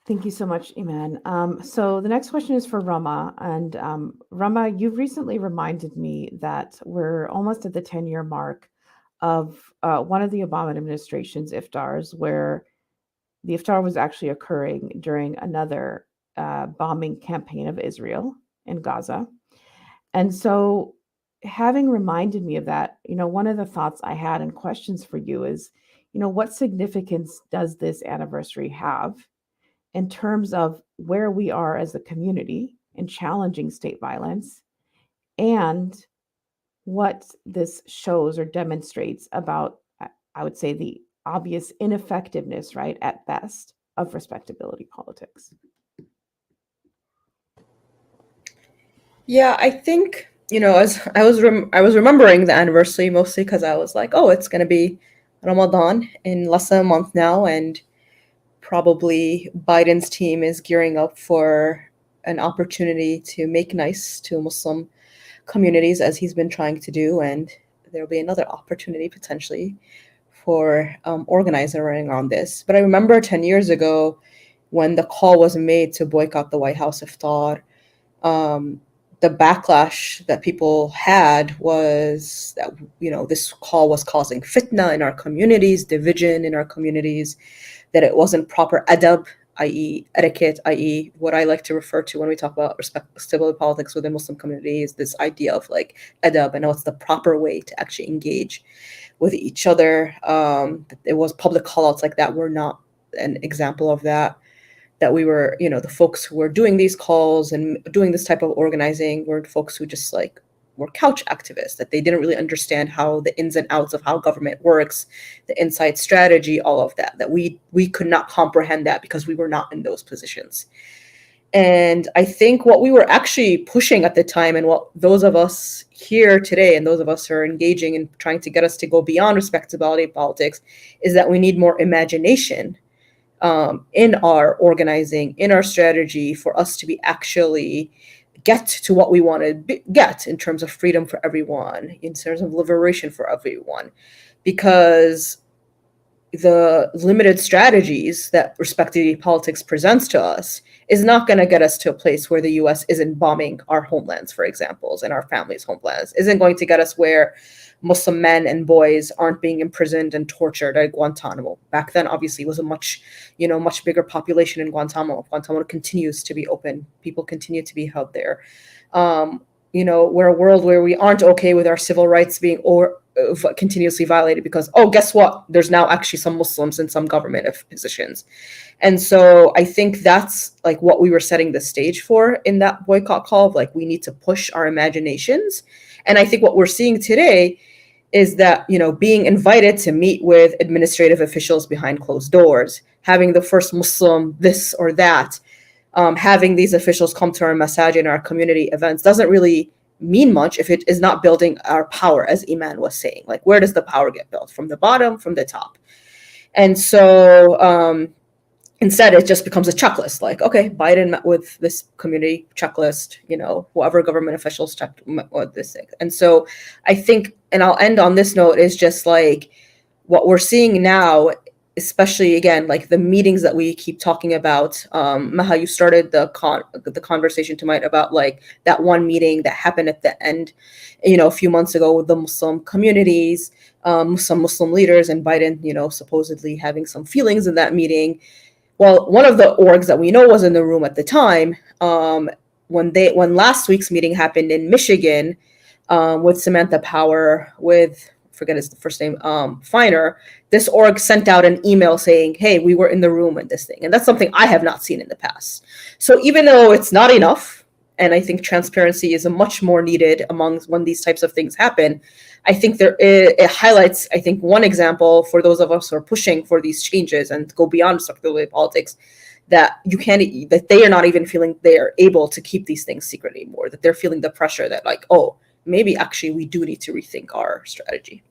Thank you so much, Iman. So the next question is for Rama. And Rama, you've recently reminded me that we're almost at the 10-year mark of one of the Obama administration's iftars, where the iftar was actually occurring during another bombing campaign of Israel in Gaza. And so having reminded me of that, one of the thoughts I had and questions for you is, what significance does this anniversary have in terms of where we are as a community in challenging state violence, and what this shows or demonstrates about, I would say, the obvious ineffectiveness, right, at best, of respectability politics? Yeah, I think, as I was remembering the anniversary mostly because I was like, oh, it's going to be Ramadan in less than a month now, and probably Biden's team is gearing up for an opportunity to make nice to Muslim communities, as he's been trying to do, and there'll be another opportunity potentially for organizing on this. But I remember 10 years ago when the call was made to boycott the White House iftar, the backlash that people had was that, this call was causing fitna in our communities, division in our communities, that it wasn't proper adab, i.e. etiquette, i.e. what I like to refer to when we talk about respectability politics within Muslim communities, this idea of like adab and what's the proper way to actually engage with each other. It was public callouts like that were not an example of that. That we were, the folks who were doing these calls and doing this type of organizing were folks who just like were couch activists, that they didn't really understand how the ins and outs of how government works, the inside strategy, all of that, that we could not comprehend that because we were not in those positions. And I think what we were actually pushing at the time, and what those of us here today and those of us who are engaging and trying to get us to go beyond respectability politics, is that we need more imagination in our organizing, in our strategy, for us to be actually get to what we want to get in terms of freedom for everyone, in terms of liberation for everyone. Because the limited strategies that respectability politics presents to us is not going to get us to a place where the US isn't bombing our homelands, for example, and our families' homelands, isn't going to get us where Muslim men and boys aren't being imprisoned and tortured at Guantanamo. Back then, obviously, was a much bigger population in Guantanamo. Guantanamo continues to be open. People continue to be held there. We're a world where we aren't okay with our civil rights being continuously violated because, guess what? There's now actually some Muslims in some government positions. And so I think that's like what we were setting the stage for in that boycott call of like, we need to push our imaginations. And I think what we're seeing today is that, being invited to meet with administrative officials behind closed doors, having the first Muslim this or that, having these officials come to our masajid and our community events doesn't really mean much if it is not building our power, as Iman was saying. Like, where does the power get built? From the bottom, from the top? And so instead, it just becomes a checklist. Like, okay, Biden met with this community checklist, whoever government officials checked with this thing. And so I think, and I'll end on this note, is just like what we're seeing now, especially again, like the meetings that we keep talking about. Maha, you started the conversation tonight about like that one meeting that happened at the end, a few months ago with the Muslim communities, some Muslim leaders, and Biden, supposedly having some feelings in that meeting. Well, one of the orgs that we know was in the room at the time, when last week's meeting happened in Michigan, with Samantha Power, with, forget his first name, Feiner, this org sent out an email saying, hey, we were in the room with this thing. And that's something I have not seen in the past. So even though it's not enough, and I think transparency is a much more needed when these types of things happen, I think it highlights, I think, one example for those of us who are pushing for these changes and go beyond respectability politics, that that they are not even feeling they are able to keep these things secret anymore, that they're feeling the pressure that like, maybe actually we do need to rethink our strategy.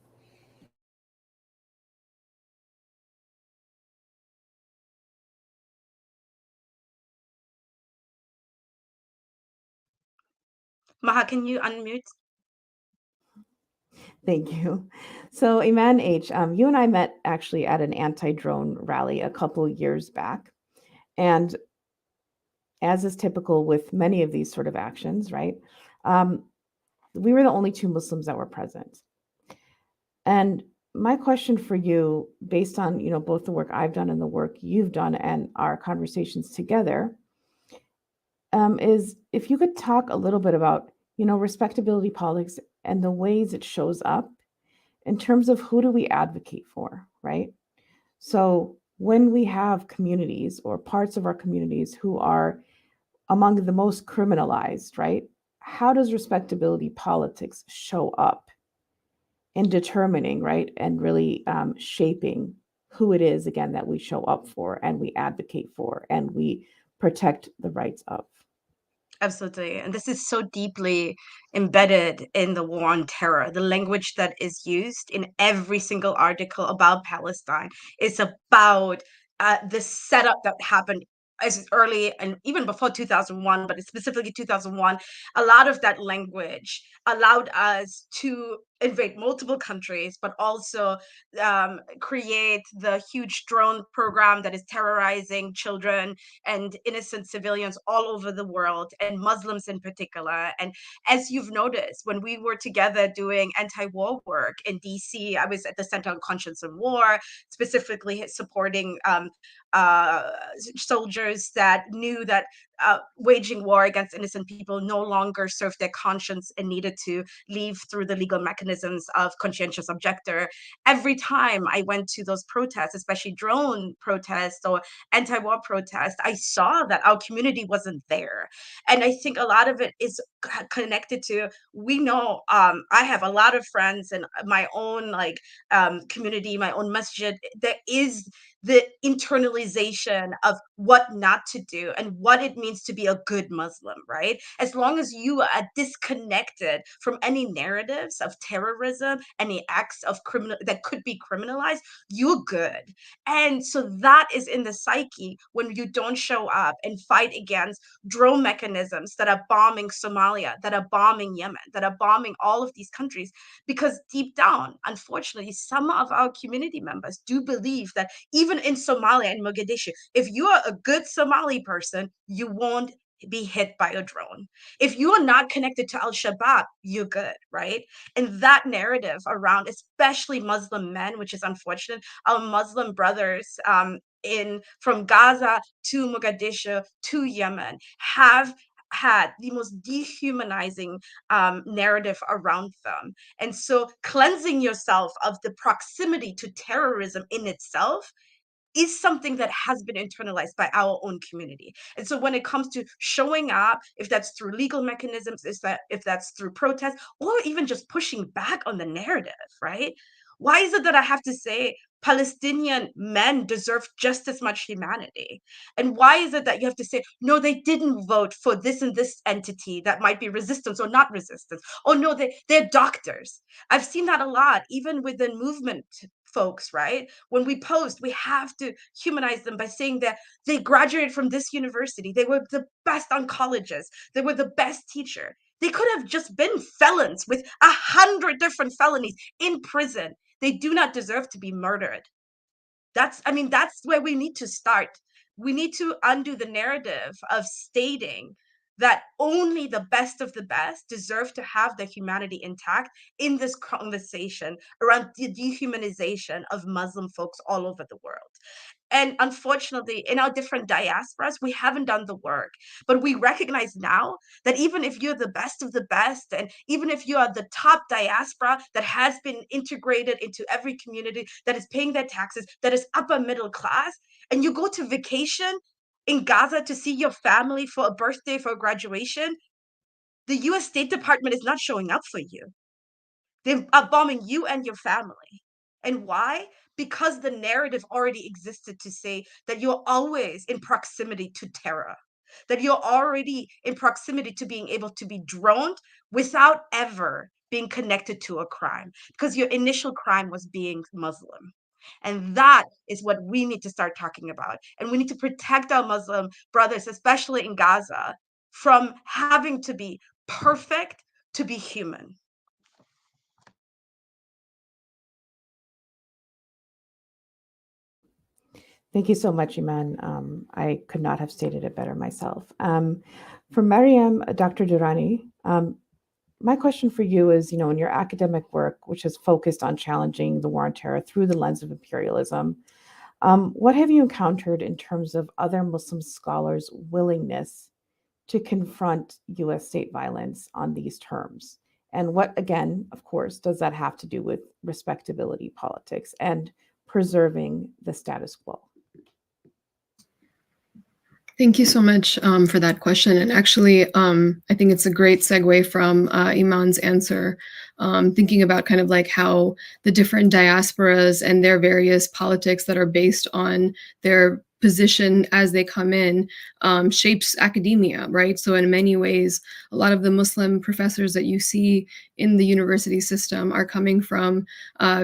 Maha, can you unmute? Thank you. So Iman H., you and I met actually at an anti-drone rally a couple years back. And as is typical with many of these sort of actions, right? We were the only two Muslims that were present. And my question for you, based on, both the work I've done and the work you've done and our conversations together, is if you could talk a little bit about, respectability politics and the ways it shows up in terms of who do we advocate for, right? So when we have communities or parts of our communities who are among the most criminalized, right? How does respectability politics show up in determining, right, and really shaping who it is, again, that we show up for and we advocate for and we protect the rights of? Absolutely. And this is so deeply embedded in the war on terror. The language that is used in every single article about Palestine is about the setup that happened as early and even before 2001, but specifically 2001. A lot of that language allowed us to invade multiple countries, but also create the huge drone program that is terrorizing children and innocent civilians all over the world, and Muslims in particular. And as you've noticed, when we were together doing anti-war work in DC, I was at the Center on Conscience and War, specifically supporting soldiers that knew that waging war against innocent people no longer served their conscience and needed to leave through the legal mechanisms of conscientious objector. Every time I went to those protests, especially drone protests or anti-war protests, I saw that our community wasn't there. And I think a lot of it is connected to, we know, I have a lot of friends in my own community, my own masjid. There is the internalization of what not to do and what it means to be a good Muslim, right? As long as you are disconnected from any narratives of terrorism, any acts of criminal that could be criminalized, you're good. And so that is in the psyche when you don't show up and fight against drone mechanisms that are bombing Somalia, that are bombing Yemen, that are bombing all of these countries, because deep down, unfortunately, some of our community members do believe that even in Somalia and Mogadishu, if you are a good Somali person, you won't be hit by a drone. If you are not connected to Al-Shabaab, you're good, right? And that narrative around, especially Muslim men, which is unfortunate, our Muslim brothers from Gaza to Mogadishu to Yemen have had the most dehumanizing narrative around them. And so cleansing yourself of the proximity to terrorism in itself is something that has been internalized by our own community. And so when it comes to showing up, if that's through legal mechanisms, if that's through protest, or even just pushing back on the narrative, right? Why is it that I have to say Palestinian men deserve just as much humanity? And why is it that you have to say, no, they didn't vote for this and this entity that might be resistance or not resistance? Oh, no, they're doctors. I've seen that a lot, even within movement folks, right? When we post, we have to humanize them by saying that they graduated from this university. They were the best oncologists. They were the best teacher. They could have just been felons with 100 different felonies in prison. They do not deserve to be murdered. That's where we need to start. We need to undo the narrative of stating that only the best of the best deserve to have their humanity intact in this conversation around the dehumanization of Muslim folks all over the world. And unfortunately, in our different diasporas, we haven't done the work. But we recognize now that even if you're the best of the best, and even if you are the top diaspora that has been integrated into every community, that is paying their taxes, that is upper middle class, and you go to vacation in Gaza to see your family for a birthday, for a graduation, the US State Department is not showing up for you. They are bombing you and your family. And why? Because the narrative already existed to say that you're always in proximity to terror, that you're already in proximity to being able to be droned without ever being connected to a crime, because your initial crime was being Muslim. And that is what we need to start talking about. And we need to protect our Muslim brothers, especially in Gaza, from having to be perfect to be human. Thank you so much, Iman. I could not have stated it better myself. For Mariam, Dr. Durrani, my question for you is, in your academic work, which is focused on challenging the war on terror through the lens of imperialism, what have you encountered in terms of other Muslim scholars' willingness to confront US state violence on these terms? And what, again, of course, does that have to do with respectability politics and preserving the status quo? Thank you so much for that question. And actually, I think it's a great segue from Iman's answer, thinking about kind of like how the different diasporas and their various politics that are based on their position as they come in shapes academia, right? So in many ways, a lot of the Muslim professors that you see in the university system are coming from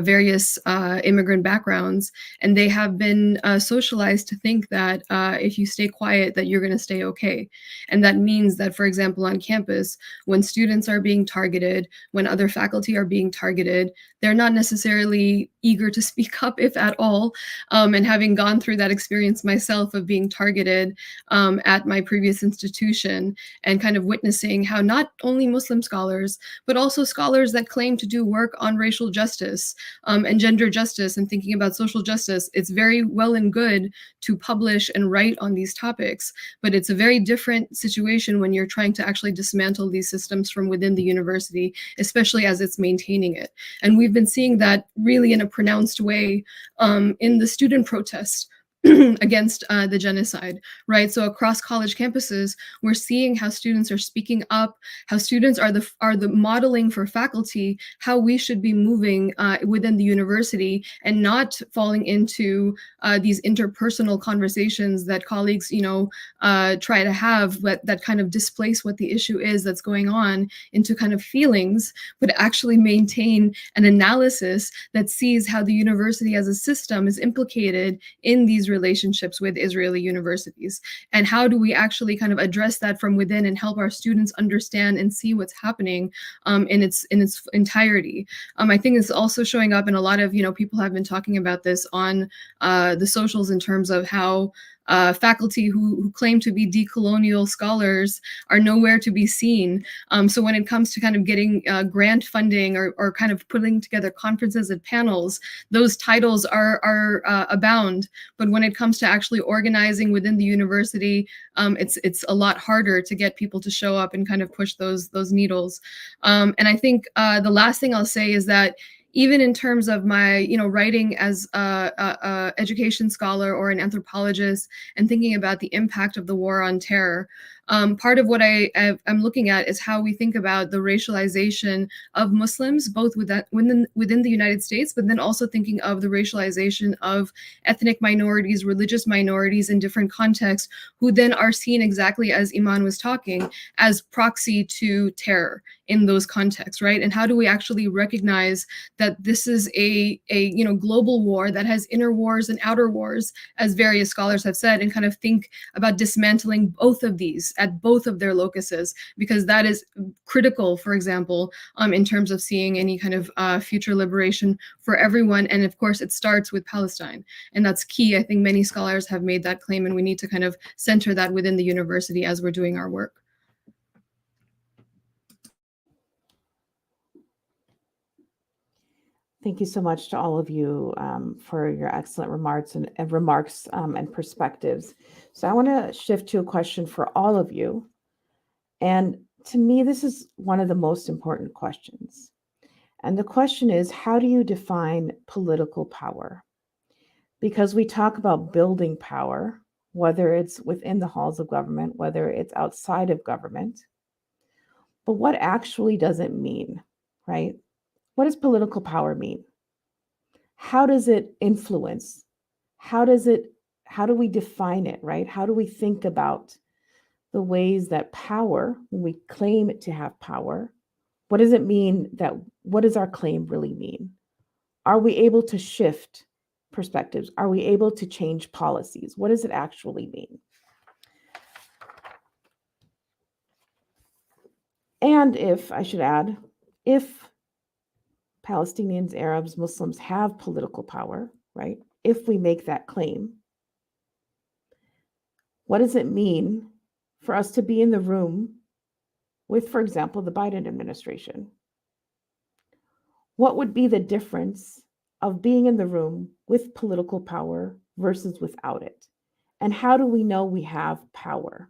various immigrant backgrounds, and they have been socialized to think that if you stay quiet, that you're going to stay okay. And that means that, for example, on campus, when students are being targeted, when other faculty are being targeted, they're not necessarily eager to speak up, if at all. And having gone through that experience myself of being targeted at my previous institution, and kind of witnessing how not only Muslim scholars, but also scholars that claim to do work on racial justice and gender justice and thinking about social justice, it's very well and good to publish and write on these topics, but it's a very different situation when you're trying to actually dismantle these systems from within the university, especially as it's maintaining it. And we've been seeing that really in a pronounced way in the student protests against the genocide, right? So across college campuses, we're seeing how students are speaking up, how students are the modeling for faculty, how we should be moving within the university and not falling into these interpersonal conversations that colleagues, try to have, but that kind of displace what the issue is that's going on into kind of feelings, but actually maintain an analysis that sees how the university as a system is implicated in these relationships with Israeli universities, and how do we actually kind of address that from within and help our students understand and see what's happening in its entirety. I think it's also showing up in a lot of, people have been talking about this on the socials in terms of how faculty who claim to be decolonial scholars are nowhere to be seen. So when it comes to kind of getting grant funding or kind of putting together conferences and panels, those titles are abound. But when it comes to actually organizing within the university, it's a lot harder to get people to show up and kind of push those needles. And I think the last thing I'll say is that even in terms of my, writing as a education scholar or an anthropologist and thinking about the impact of the war on terror, part of what I'm looking at is how we think about the racialization of Muslims, both within the United States, but then also thinking of the racialization of ethnic minorities, religious minorities in different contexts, who then are seen exactly as Iman was talking, as proxy to terror in those contexts, right? And how do we actually recognize that this is a global war that has inner wars and outer wars, as various scholars have said, and kind of think about dismantling both of these at both of their locuses, because that is critical, for example, in terms of seeing any kind of future liberation for everyone. And of course, it starts with Palestine. And that's key. I think many scholars have made that claim, and we need to kind of center that within the university as we're doing our work. Thank you so much to all of you for your excellent remarks and perspectives. So I want to shift to a question for all of you. And to me, this is one of the most important questions. And the question is, how do you define political power? Because we talk about building power, whether it's within the halls of government, whether it's outside of government. But what actually does it mean, right? What does political power mean? How does it influence? How do we define it, right? How do we think about the ways that power, when we claim to have power, what does it mean what does our claim really mean? Are we able to shift perspectives? Are we able to change policies? What does it actually mean? And if Palestinians, Arabs, Muslims have political power, right? If we make that claim, what does it mean for us to be in the room with, for example, the Biden administration? What would be the difference of being in the room with political power versus without it? And how do we know we have power?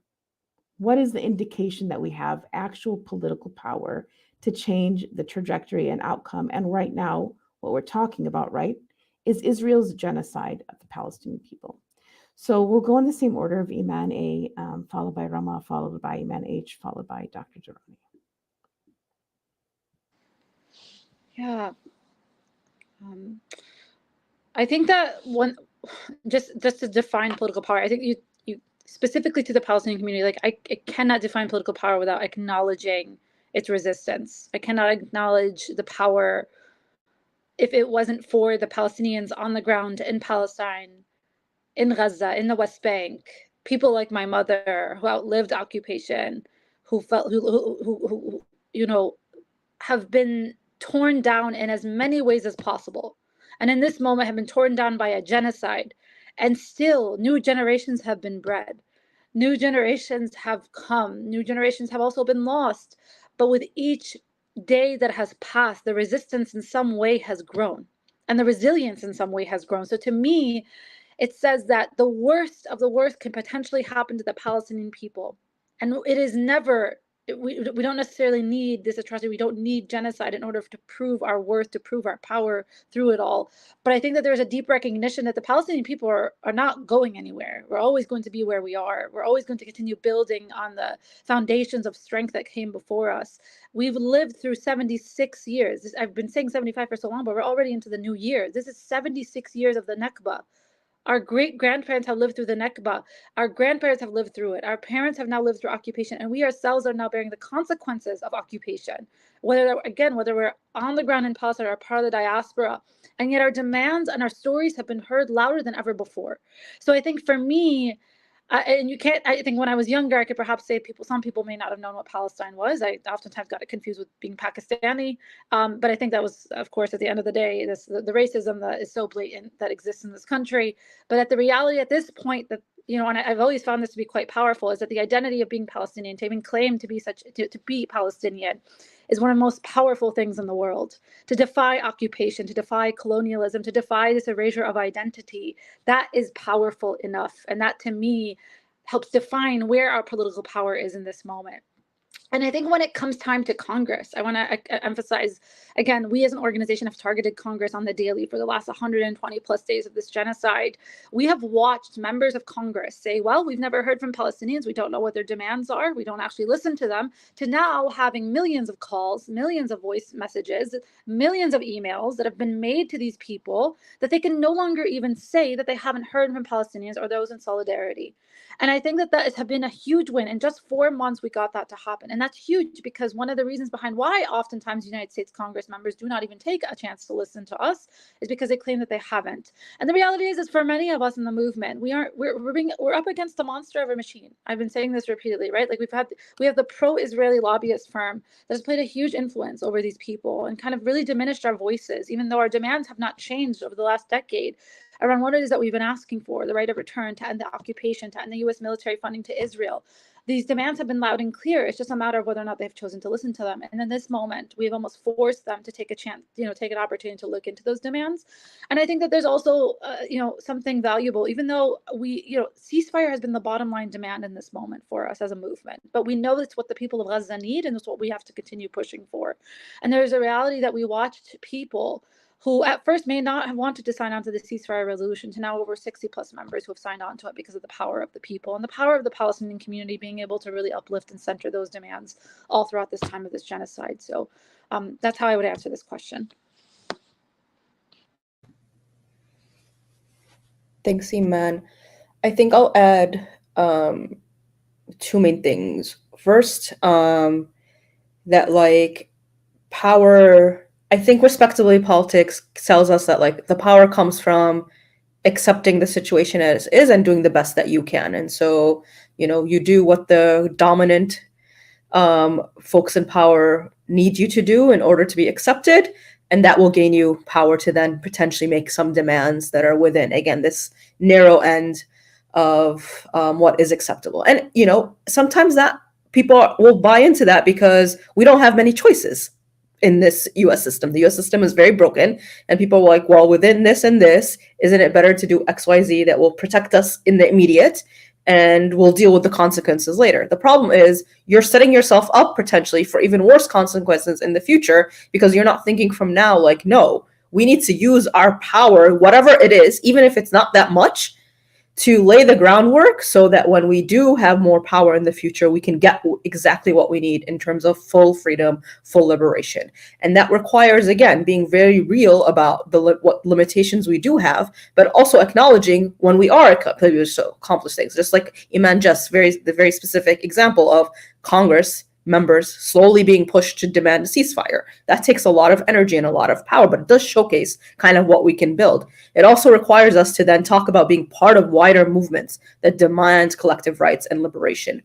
What is the indication that we have actual political power to change the trajectory and outcome? And right now, what we're talking about, right, is Israel's genocide of the Palestinian people. So we'll go in the same order of Iman A, followed by Rama, followed by Iman H, followed by Dr. Durrani. Yeah. I think that just to define political power, I think you specifically to the Palestinian community, like I cannot define political power without acknowledging its resistance. I cannot acknowledge the power if it wasn't for the Palestinians on the ground in Palestine, in Gaza, in the West Bank, people like my mother who outlived occupation, who felt who you know, have been torn down in as many ways as possible, and in this moment have been torn down by a genocide, and still new generations have been bred, new generations have come, new generations have also been lost, but with each day that has passed, the resistance in some way has grown, and the resilience in some way has grown. So to me, it says that the worst of the worst can potentially happen to the Palestinian people. And it is never, we don't necessarily need this atrocity. We don't need genocide in order to prove our worth, to prove our power through it all. But I think that there's a deep recognition that the Palestinian people are not going anywhere. We're always going to be where we are. We're always going to continue building on the foundations of strength that came before us. We've lived through 76 years. I've been saying 75 for so long, but we're already into the new year. This is 76 years of the Nakba. Our great-grandparents have lived through the Nakba. Our grandparents have lived through it. Our parents have now lived through occupation, and we ourselves are now bearing the consequences of occupation. Whether we're on the ground in Palestine or part of the diaspora, and yet our demands and our stories have been heard louder than ever before. So I think for me, and you can't, I think when I was younger, I could perhaps say some people may not have known what Palestine was. I oftentimes got it confused with being Pakistani. But I think that was, of course, at the end of the day, the racism that is so blatant that exists in this country. But at the reality at this point that, and I've always found this to be quite powerful, is that the identity of being Palestinian, to even claim to be Palestinian, is one of the most powerful things in the world. To defy occupation, to defy colonialism, to defy this erasure of identity, that is powerful enough. And that, to me, helps define where our political power is in this moment. And I think when it comes time to Congress, I want to emphasize, again, we as an organization have targeted Congress on the daily for the last 120 plus days of this genocide. We have watched members of Congress say, well, we've never heard from Palestinians. We don't know what their demands are. We don't actually listen to them, to now having millions of calls, millions of voice messages, millions of emails that have been made to these people that they can no longer even say that they haven't heard from Palestinians or those in solidarity. And I think that has been a huge win. In just 4 months, we got that to happen. And that's huge because one of the reasons behind why oftentimes United States Congress members do not even take a chance to listen to us is because they claim that they haven't. And the reality is for many of us in the movement, we're up against a monster of a machine. I've been saying this repeatedly, right? Like we have the pro-Israeli lobbyist firm that has played a huge influence over these people and kind of really diminished our voices, even though our demands have not changed over the last decade around what it is that we've been asking for: the right of return, to end the occupation, to end the U.S. military funding to Israel. These demands have been loud and clear. It's just a matter of whether or not they've chosen to listen to them. And in this moment, we've almost forced them to take a chance, take an opportunity to look into those demands. And I think that there's also, something valuable, even though ceasefire has been the bottom line demand in this moment for us as a movement. But we know it's what the people of Gaza need, and it's what we have to continue pushing for. And there's a reality that we watched people who at first may not have wanted to sign on to the ceasefire resolution, to now over 60 plus members who have signed on to it because of the power of the people and the power of the Palestinian community being able to really uplift and center those demands all throughout this time of this genocide. So that's how I would answer this question. Thanks, Iman. I think I'll add 2 main things. First, that power, I think respectability politics tells us that the power comes from accepting the situation as is and doing the best that you can. And so, you do what the dominant folks in power need you to do in order to be accepted. And that will gain you power to then potentially make some demands that are within, again, this narrow end of what is acceptable. And, sometimes that people will buy into that because we don't have many choices in this U.S. system. The U.S. system is very broken, and people are like, well, within this and this, isn't it better to do X, Y, Z that will protect us in the immediate, and we'll deal with the consequences later? The problem is you're setting yourself up potentially for even worse consequences in the future because you're not thinking from now, no, we need to use our power, whatever it is, even if it's not that much, to lay the groundwork so that when we do have more power in the future, we can get exactly what we need in terms of full freedom, full liberation. And that requires, again, being very real about what limitations we do have, but also acknowledging when we are able to accomplish things. Just like Iman just, the very specific example of Congress members slowly being pushed to demand a ceasefire. That takes a lot of energy and a lot of power, but it does showcase kind of what we can build. It also requires us to then talk about being part of wider movements that demand collective rights and liberation.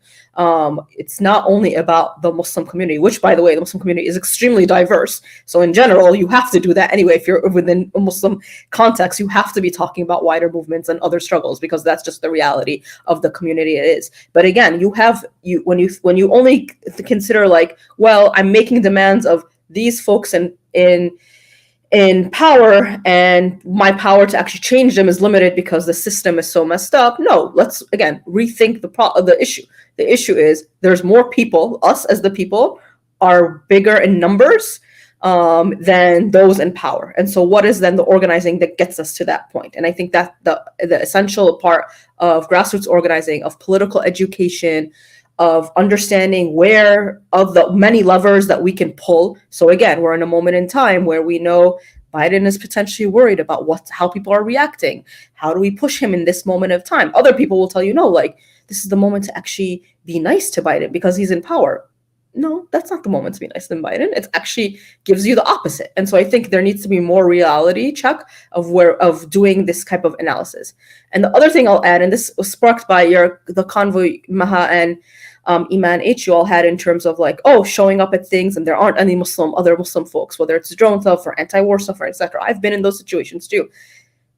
It's not only about the Muslim community, which, by the way, the Muslim community is extremely diverse. So in general, you have to do that anyway. If you're within a Muslim context, you have to be talking about wider movements and other struggles, because that's just the reality of the community it is. But again, when you only consider like, well, I'm making demands of these folks in power, and my power to actually change them is limited because the system is so messed up. No, let's again rethink the issue. The issue is there's more people. Us as the people are bigger in numbers than those in power. And so what is then the organizing that gets us to that point? And I think that the essential part of grassroots organizing, of political education, of understanding where of the many levers that we can pull. So again, we're in a moment in time where we know Biden is potentially worried about how people are reacting. How do we push him in this moment of time? Other people will tell you, no, like this is the moment to actually be nice to Biden because he's in power. No, that's not the moment to be nice to Biden. It actually gives you the opposite. And so I think there needs to be more reality check of doing this type of analysis. And the other thing I'll add, and this was sparked by the convoy Maha and Iman H you all had in terms of like, showing up at things and there aren't any other Muslim folks, whether it's drone stuff or anti-war stuff or etc. I've been in those situations too.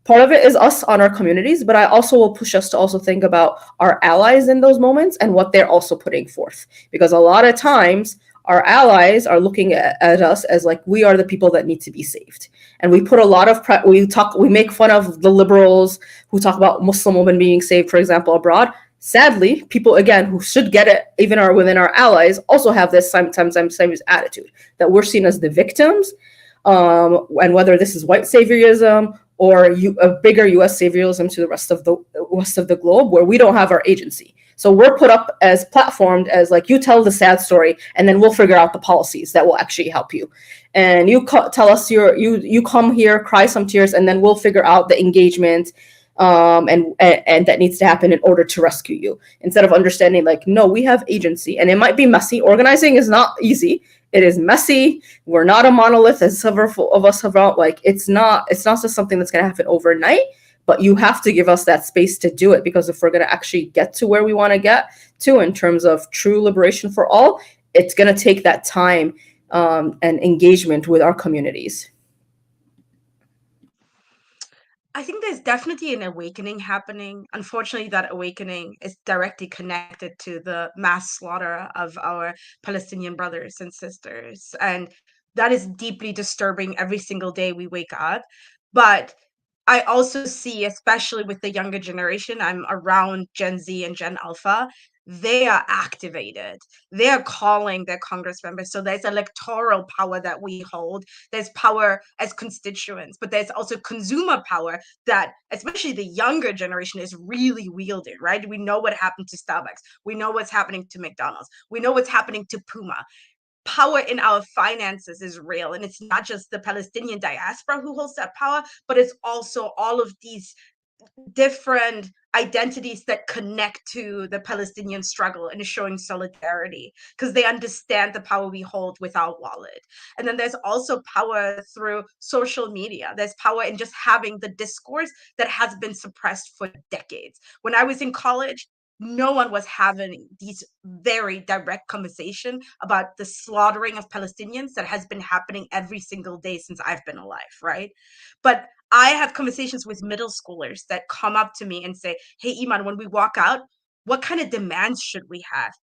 Part of it is us on our communities, but I also will push us to also think about our allies in those moments and what they're also putting forth. Because a lot of times our allies are looking at us as like, we are the people that need to be saved. And we put a lot of, we make fun of the liberals who talk about Muslim women being saved, for example, abroad. Sadly, people, again, who should get it, even within our allies, also have this sometimes attitude that we're seen as the victims. And whether this is white saviorism or a bigger U.S. saviorism to the rest of the globe, where we don't have our agency. So we're put up as platformed as like, you tell the sad story, and then we'll figure out the policies that will actually help you. And you tell us you come here, cry some tears, and then we'll figure out the engagement and that needs to happen in order to rescue you. Instead of understanding like, no, we have agency, and it might be messy. Organizing is not easy. It is messy. We're not a monolith, as several of us have out. Like it's not just something that's going to happen overnight, but you have to give us that space to do it, because if we're going to actually get to where we want to get to in terms of true liberation for all, it's going to take that time and engagement with our communities. I think there's definitely an awakening happening. Unfortunately, that awakening is directly connected to the mass slaughter of our Palestinian brothers and sisters. And that is deeply disturbing every single day we wake up. But I also see, especially with the younger generation, I'm around Gen Z and Gen Alpha, they are activated. They are calling their Congress members. So there's electoral power that we hold. There's power as constituents, but there's also consumer power that, especially the younger generation, is really wielding, right? We know what happened to Starbucks. We know what's happening to McDonald's. We know what's happening to Puma. Power in our finances is real. And it's not just the Palestinian diaspora who holds that power, but it's also all of these different identities that connect to the Palestinian struggle and is showing solidarity because they understand the power we hold with our wallet. And then there's also power through social media. There's power in just having the discourse that has been suppressed for decades. When I was in college, no one was having these very direct conversation about the slaughtering of Palestinians that has been happening every single day since I've been alive, right? But I have conversations with middle schoolers that come up to me and say, hey, Iman, when we walk out, what kind of demands should we have?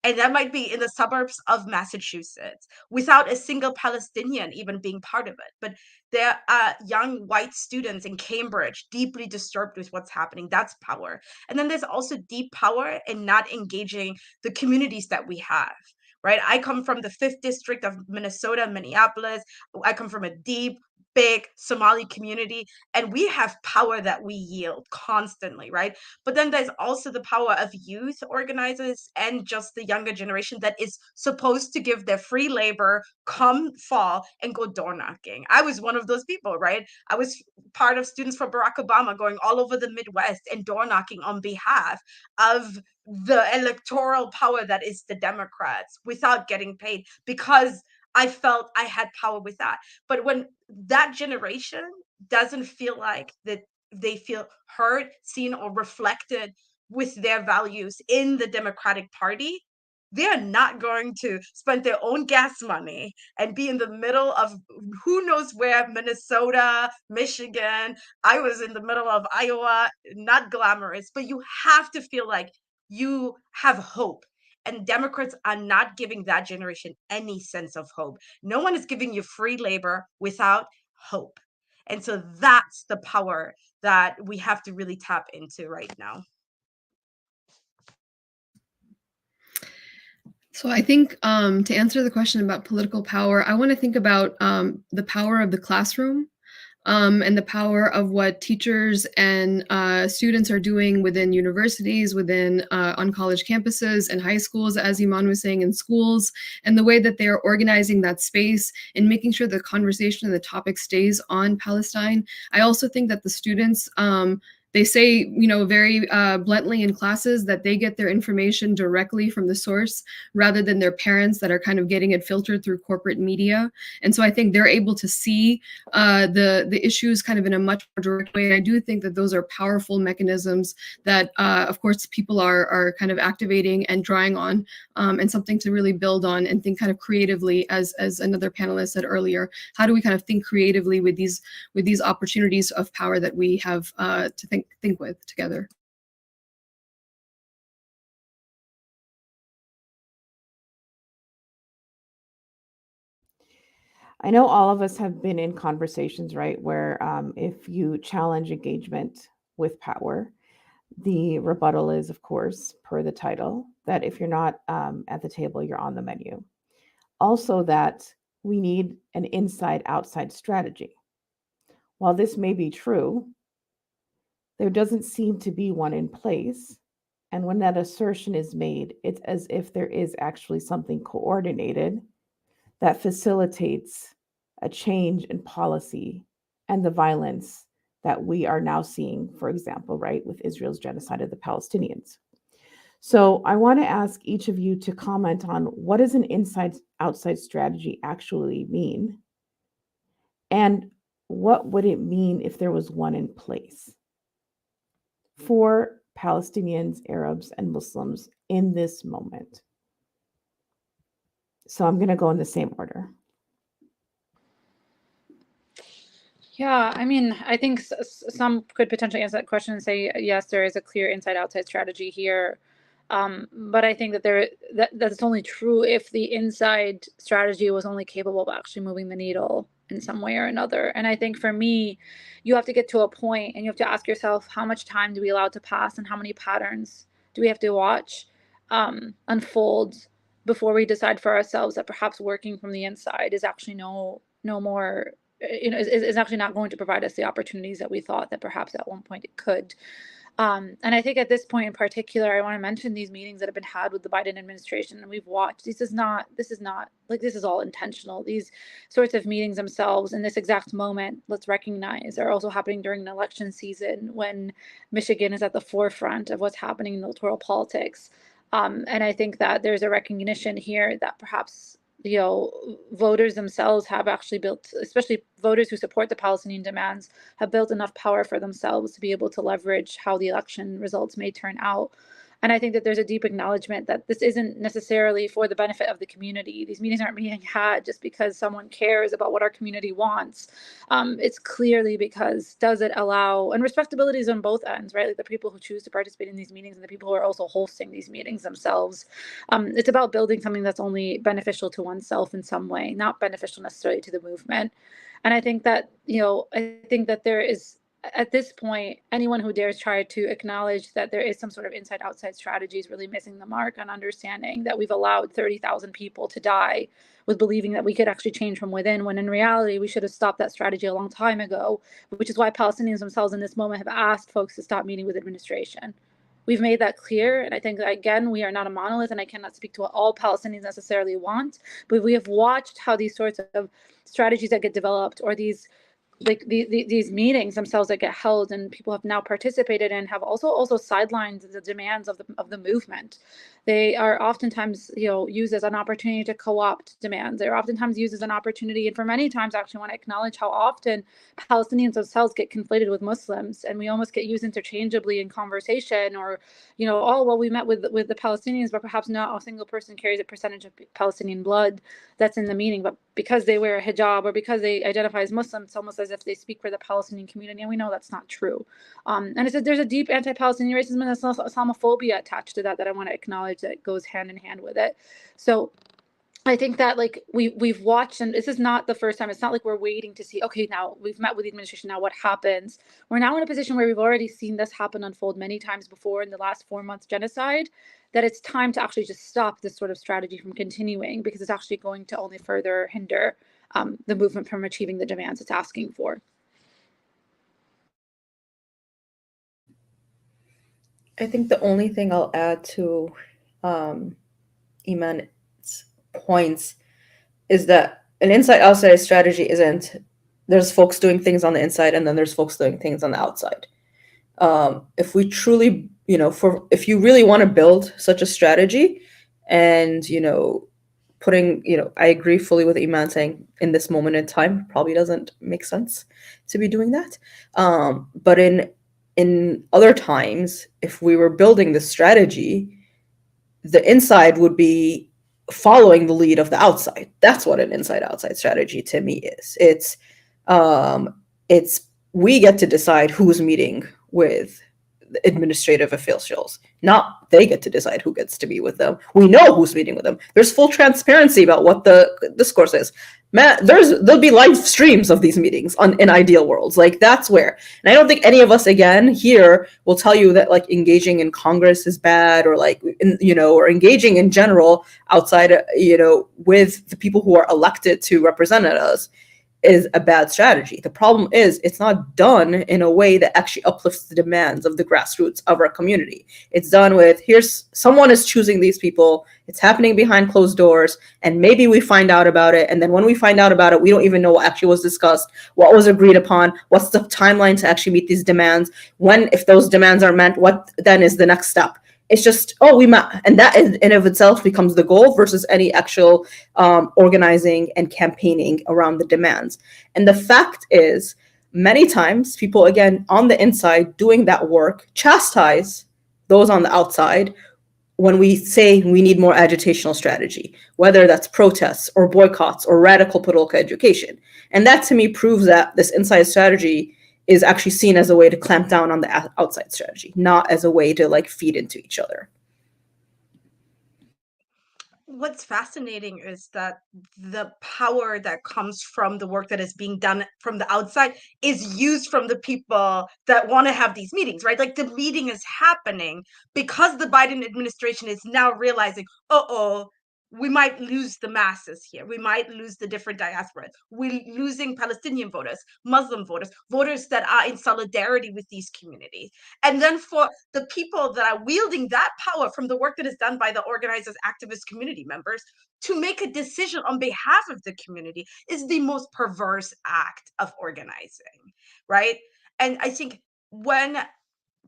And that might be in the suburbs of Massachusetts without a single Palestinian even being part of it. But there are young white students in Cambridge deeply disturbed with what's happening. That's power. And then there's also deep power in not engaging the communities that we have, right? I come from the 5th district of Minnesota, Minneapolis. I come from a deep big Somali community, and we have power that we yield constantly, right? But then there's also the power of youth organizers and just the younger generation that is supposed to give their free labor, come fall, and go door knocking. I was one of those people, right? I was part of Students for Barack Obama, going all over the Midwest and door knocking on behalf of the electoral power that is the Democrats without getting paid, because I felt I had power with that. But when that generation doesn't feel like that they feel heard, seen, or reflected with their values in the Democratic Party, they're not going to spend their own gas money and be in the middle of who knows where, Minnesota, Michigan. I was in the middle of Iowa, not glamorous, but you have to feel like you have hope. And Democrats are not giving that generation any sense of hope. No one is giving you free labor without hope. And so that's the power that we have to really tap into right now. So I think to answer the question about political power, I want to think about the power of the classroom and the power of what teachers and students are doing within universities, within on college campuses and high schools, as Iman was saying, in schools, and the way that they are organizing that space and making sure the conversation and the topic stays on Palestine. I also think that the students, they say, very bluntly in classes that they get their information directly from the source rather than their parents that are kind of getting it filtered through corporate media. And so I think they're able to see the issues kind of in a much more direct way. And I do think that those are powerful mechanisms that, of course, people are kind of activating and drawing on, and something to really build on and think kind of creatively, as another panelist said earlier. How do we kind of think creatively with these opportunities of power that we have to think with together? I know all of us have been in conversations, right, where if you challenge engagement with power, the rebuttal is, of course, per the title, that if you're not at the table, you're on the menu. Also, that we need an inside-outside strategy. While this may be true, there doesn't seem to be one in place. And when that assertion is made, it's as if there is actually something coordinated that facilitates a change in policy and the violence that we are now seeing, for example, right, with Israel's genocide of the Palestinians. So I want to ask each of you to comment on what does an inside-outside strategy actually mean? And what would it mean if there was one in place for Palestinians, Arabs, and Muslims in this moment? So I'm going to go in the same order. Yeah, I mean, I think some could potentially answer that question and say, yes, there is a clear inside-outside strategy here. But I think that that's only true if the inside strategy was only capable of actually moving the needle in some way or another. And I think for me, you have to get to a point and you have to ask yourself, how much time do we allow to pass and how many patterns do we have to watch unfold before we decide for ourselves that perhaps working from the inside is actually no more, is actually not going to provide us the opportunities that we thought that perhaps at one point it could. And I think at this point in particular, I want to mention these meetings that have been had with the Biden administration, and we've watched. This is all intentional. These sorts of meetings themselves in this exact moment, let's recognize, are also happening during an election season when Michigan is at the forefront of what's happening in electoral politics. And I think that there's a recognition here that perhaps voters themselves have actually built, especially voters who support the Palestinian demands, have built enough power for themselves to be able to leverage how the election results may turn out. And I think that there's a deep acknowledgement that this isn't necessarily for the benefit of the community. These meetings aren't being had just because someone cares about what our community wants. It's clearly because does it allow, and respectability is on both ends, right? Like the people who choose to participate in these meetings and the people who are also hosting these meetings themselves. It's about building something that's only beneficial to oneself in some way, not beneficial necessarily to the movement. And I think that, there is at this point, anyone who dares try to acknowledge that there is some sort of inside-outside strategy is really missing the mark on understanding that we've allowed 30,000 people to die with believing that we could actually change from within, when in reality, we should have stopped that strategy a long time ago, which is why Palestinians themselves in this moment have asked folks to stop meeting with administration. We've made that clear, and I think, again, we are not a monolith, and I cannot speak to what all Palestinians necessarily want, but we have watched how these sorts of strategies that get developed, or these these meetings themselves that get held and people have now participated in, have also sidelined the demands of the movement. They are oftentimes, used as an opportunity to co-opt demands. They're oftentimes used as an opportunity, and for many times, actually, want to acknowledge how often Palestinians themselves get conflated with Muslims, and we almost get used interchangeably in conversation, or, oh, well, we met with the Palestinians, but perhaps not a single person carries a percentage of Palestinian blood that's in the meeting, but because they wear a hijab or because they identify as Muslim, it's almost as if they speak for the Palestinian community, and we know that's not true. And there's a deep anti-Palestinian racism and Islamophobia attached to that I want to acknowledge, that goes hand in hand with it. So I think that we've watched, and this is not the first time. It's not like we're waiting to see, okay, now we've met with the administration, now what happens? We're now in a position where we've already seen this happen unfold many times before in the last 4 months genocide, that it's time to actually just stop this sort of strategy from continuing, because it's actually going to only further hinder the movement from achieving the demands it's asking for. I think the only thing I'll add to Iman's points is that an inside-outside strategy isn't, there's folks doing things on the inside and then there's folks doing things on the outside. If we truly, if you really want to build such a strategy, and, putting, I agree fully with Iman saying in this moment in time, probably doesn't make sense to be doing that. But in other times, if we were building this strategy, the inside would be following the lead of the outside. That's what an inside-outside strategy to me is. It's we get to decide who's meeting with the administrative officials, not they get to decide who gets to meet with them. We know who's meeting with them. There's full transparency about what the discourse is. There'll be live streams of these meetings in ideal worlds. That's where. And I don't think any of us again here will tell you that engaging in Congress is bad, or or engaging in general outside, with the people who are elected to represent us is a bad strategy. The problem is it's not done in a way that actually uplifts the demands of the grassroots of our community. It's done with, here's someone is choosing these people, it's happening behind closed doors, and maybe we find out about it, and then when we find out about it, we don't even know what actually was discussed, what was agreed upon, what's the timeline to actually meet these demands, if those demands are met, what then is the next step. It's just, oh, we met. And that in of itself becomes the goal versus any actual organizing and campaigning around the demands. And the fact is, many times people, again, on the inside doing that work, chastise those on the outside when we say we need more agitational strategy, whether that's protests or boycotts or radical political education. And that to me proves that this inside strategy is actually seen as a way to clamp down on the outside strategy, not as a way to feed into each other. What's fascinating is that the power that comes from the work that is being done from the outside is used from the people that want to have these meetings, right? The meeting is happening because the Biden administration is now realizing, we might lose the masses here. We might lose the different diasporas. We're losing Palestinian voters, Muslim voters, voters that are in solidarity with these communities. And then for the people that are wielding that power from the work that is done by the organizers, activists, community members, to make a decision on behalf of the community is the most perverse act of organizing, right? And I think when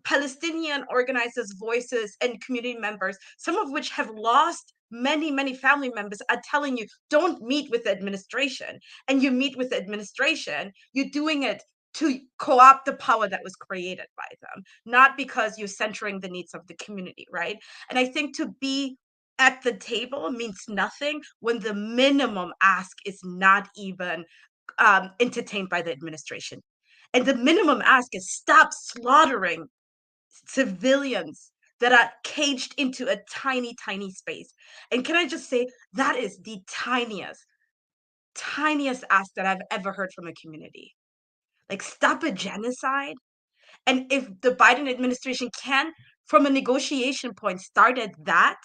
Palestinian organizers' voices and community members, some of which have lost many family members, are telling you, don't meet with the administration. And you meet with the administration, you're doing it to co-opt the power that was created by them, not because you're centering the needs of the community, right? And I think to be at the table means nothing when the minimum ask is not even entertained by the administration. And the minimum ask is stop slaughtering civilians that are caged into a tiny space. And can I just say, that is the tiniest ask that I've ever heard from a community. Like, stop a genocide. And if the Biden administration can, from a negotiation point, start at that,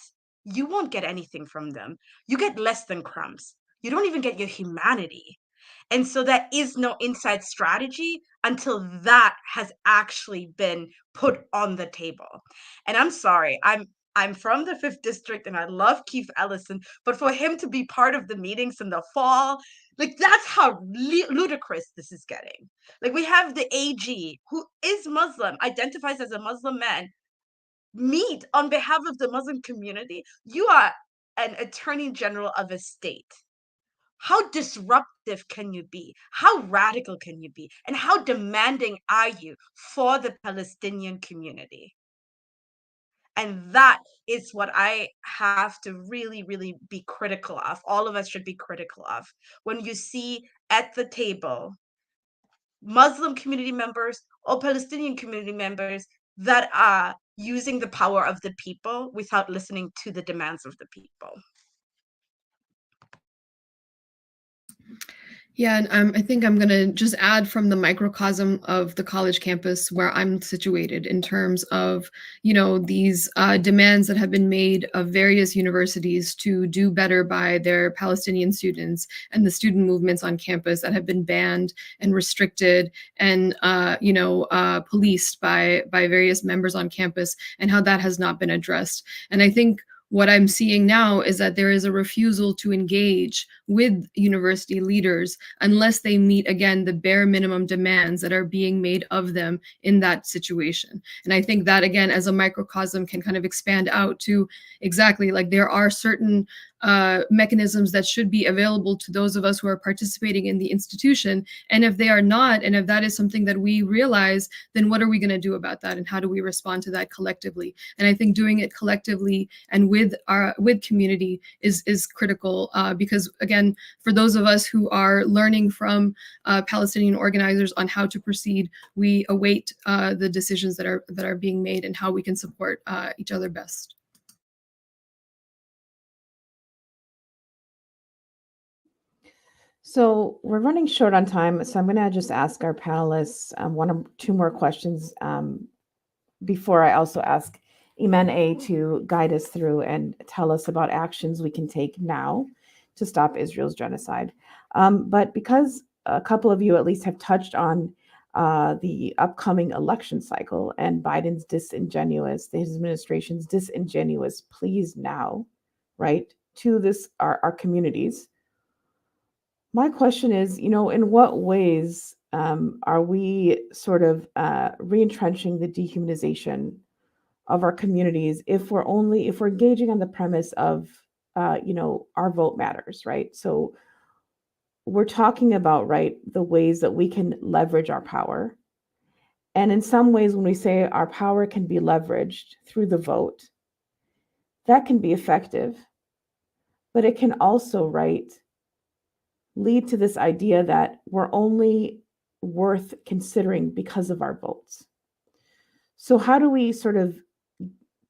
you won't get anything from them. You get less than crumbs. You don't even get your humanity. And so there is no inside strategy until that has actually been put on the table. And I'm sorry, I'm from the 5th district and I love Keith Ellison, but for him to be part of the meetings in the fall, like, that's how ludicrous this is getting. Like, we have the AG, who is Muslim, identifies as a Muslim man, meet on behalf of the Muslim community. You are an attorney general of a state. How disruptive can you be? How radical can you be? And how demanding are you for the Palestinian community? And that is what I have to really, really be critical of. All of us should be critical of. When you see at the table Muslim community members or Palestinian community members that are using the power of the people without listening to the demands of the people. Yeah, and I think I'm going to just add from the microcosm of the college campus where I'm situated in terms of, these demands that have been made of various universities to do better by their Palestinian students and the student movements on campus that have been banned and restricted and, policed by various members on campus, and how that has not been addressed. And I think what I'm seeing now is that there is a refusal to engage with university leaders unless they meet, again, the bare minimum demands that are being made of them in that situation. And I think that, again, as a microcosm can kind of expand out to exactly, like, there are certain mechanisms that should be available to those of us who are participating in the institution. And if they are not, and if that is something that we realize, then what are we going to do about that? And how do we respond to that collectively? And I think doing it collectively and with community is critical, because, again, for those of us who are learning from Palestinian organizers on how to proceed, we await the decisions that are being made and how we can support each other best. So we're running short on time, so I'm going to just ask our panelists one or two more questions before I also ask Iman A to guide us through and tell us about actions we can take now to stop Israel's genocide. But because a couple of you at least have touched on the upcoming election cycle and Biden's his administration's disingenuous pleas now, right, to our communities. My question is, in what ways are we sort of re-entrenching the dehumanization of our communities if we're engaging on the premise of, our vote matters, right? So we're talking about, right, the ways that we can leverage our power. And in some ways, when we say our power can be leveraged through the vote, that can be effective, but it can also, right, lead to this idea that we're only worth considering because of our votes. So how do we sort of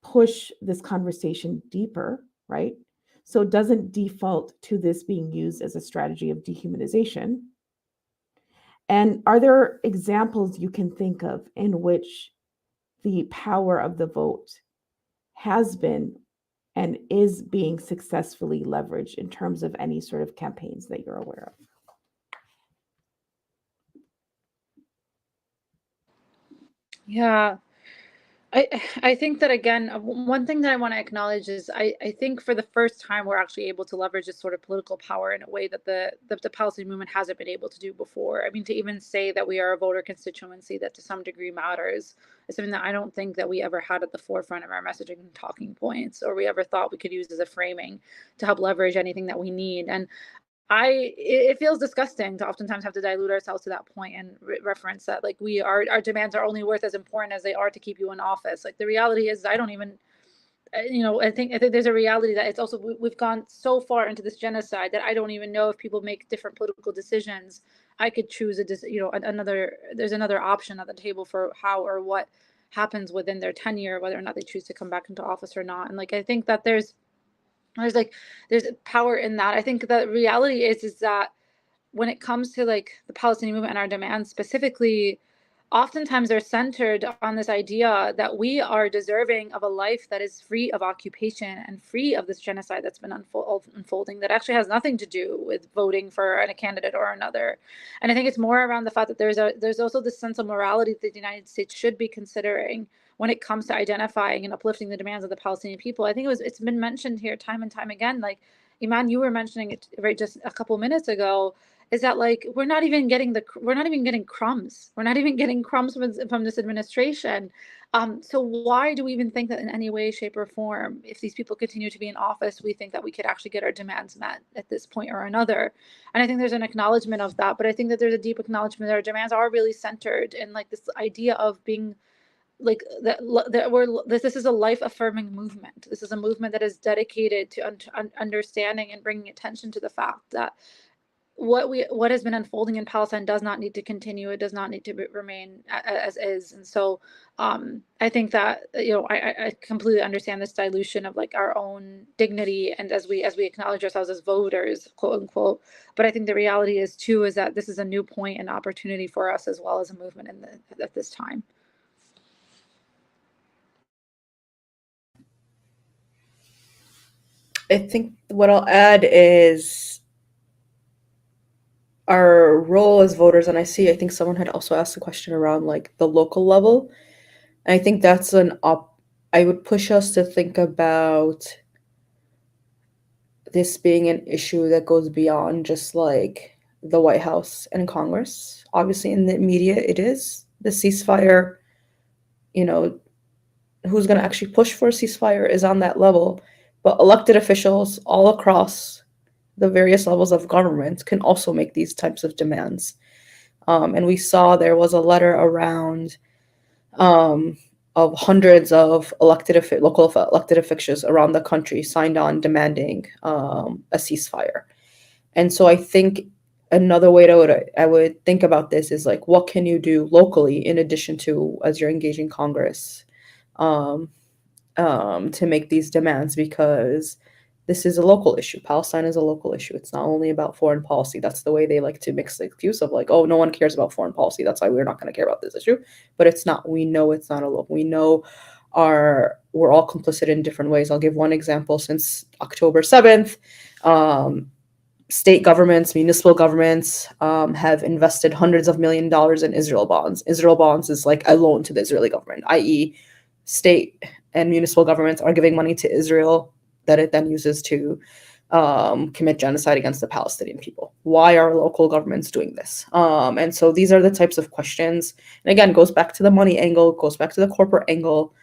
push this conversation deeper, right? So it doesn't default to this being used as a strategy of dehumanization. And are there examples you can think of in which the power of the vote has been and is being successfully leveraged in terms of any sort of campaigns that you're aware of? Yeah, I think that, again, one thing that I want to acknowledge is I think for the first time we're actually able to leverage this sort of political power in a way that the Palestinian movement hasn't been able to do before. I mean, to even say that we are a voter constituency that to some degree matters is something that I don't think that we ever had at the forefront of our messaging and talking points, or we ever thought we could use as a framing to help leverage anything that we need. And it feels disgusting to oftentimes have to dilute ourselves to that point and reference that, like, our demands are only worth as important as they are to keep you in office. Like, the reality is, I don't even, I think there's a reality that it's also, we've gone so far into this genocide that I don't even know if people make different political decisions, I could choose there's another option at the table for how or what happens within their tenure, whether or not they choose to come back into office or not. And, like, I think that there's power in that. I think the reality is that when it comes to like the Palestinian movement and our demands specifically, oftentimes they're centered on this idea that we are deserving of a life that is free of occupation and free of this genocide that's been unfolding, that actually has nothing to do with voting for a candidate or another. And I think it's more around the fact that there's also this sense of morality that the United States should be considering when it comes to identifying and uplifting the demands of the Palestinian people. I think it's been mentioned here time and time again, like Iman, you were mentioning it right just a couple minutes ago, is that like we're not even getting crumbs. We're not even getting crumbs from this administration. So why do we even think that in any way, shape, or form, if these people continue to be in office, we think that we could actually get our demands met at this point or another? And I think there's an acknowledgement of that, but I think that there's a deep acknowledgement that our demands are really centered in like this idea of being like this is a life affirming movement. This is a movement that is dedicated to understanding and bringing attention to the fact that what has been unfolding in Palestine does not need to continue. It does not need to remain as is. And so I think that, you know, I completely understand this dilution of like our own dignity, and as we acknowledge ourselves as voters, quote unquote. But I think the reality is too is that this is a new point and opportunity for us as well as a movement at this time. I think what I'll add is our role as voters, and I think someone had also asked a question around like the local level. And I think that's I would push us to think about this being an issue that goes beyond just like the White House and Congress. Obviously, in the media, it is the ceasefire, you know, who's going to actually push for a ceasefire is on that level. But elected officials all across the various levels of government can also make these types of demands. And we saw there was a letter around of hundreds of local elected officials around the country signed on demanding a ceasefire. And so I think another way I would think about this is like, what can you do locally in addition to as you're engaging Congress to make these demands, because this is a local issue. Palestine is a local issue. It's not only about foreign policy. That's the way they like to mix the excuse of like, oh, no one cares about foreign policy. That's why we're not going to care about this issue. But it's not. We know it's not a local. We know we're all complicit in different ways. I'll give one example. Since October 7th, state governments, municipal governments have invested hundreds of $millions in Israel bonds. Israel bonds is like a loan to the Israeli government, i.e. state and municipal governments are giving money to Israel that it then uses to commit genocide against the Palestinian people. Why are local governments doing this? And so these are the types of questions. And again, goes back to the money angle, goes back to the corporate angle.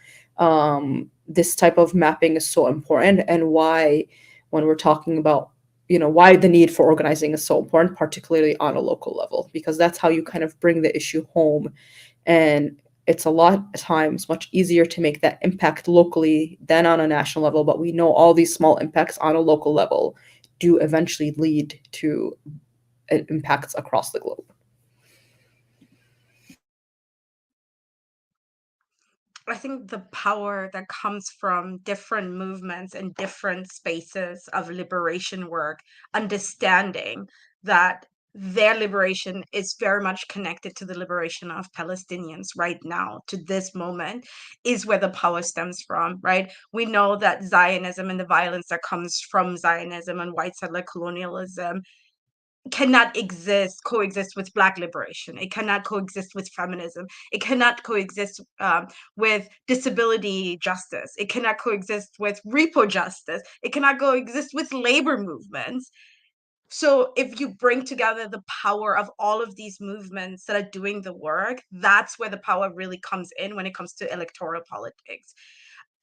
This type of mapping is so important, and why, when we're talking about, you know, why the need for organizing is so important, particularly on a local level, because that's how you kind of bring the issue home. And it's a lot of times much easier to make that impact locally than on a national level. But we know all these small impacts on a local level do eventually lead to impacts across the globe. I think the power that comes from different movements and different spaces of liberation work, understanding that their liberation is very much connected to the liberation of Palestinians right now, to this moment, is where the power stems from, right? We know that Zionism and the violence that comes from Zionism and white settler colonialism cannot coexist with Black liberation. It cannot coexist with feminism. It cannot coexist with disability justice. It cannot coexist with repo justice. It cannot coexist with labor movements. So if you bring together the power of all of these movements that are doing the work, that's where the power really comes in when it comes to electoral politics.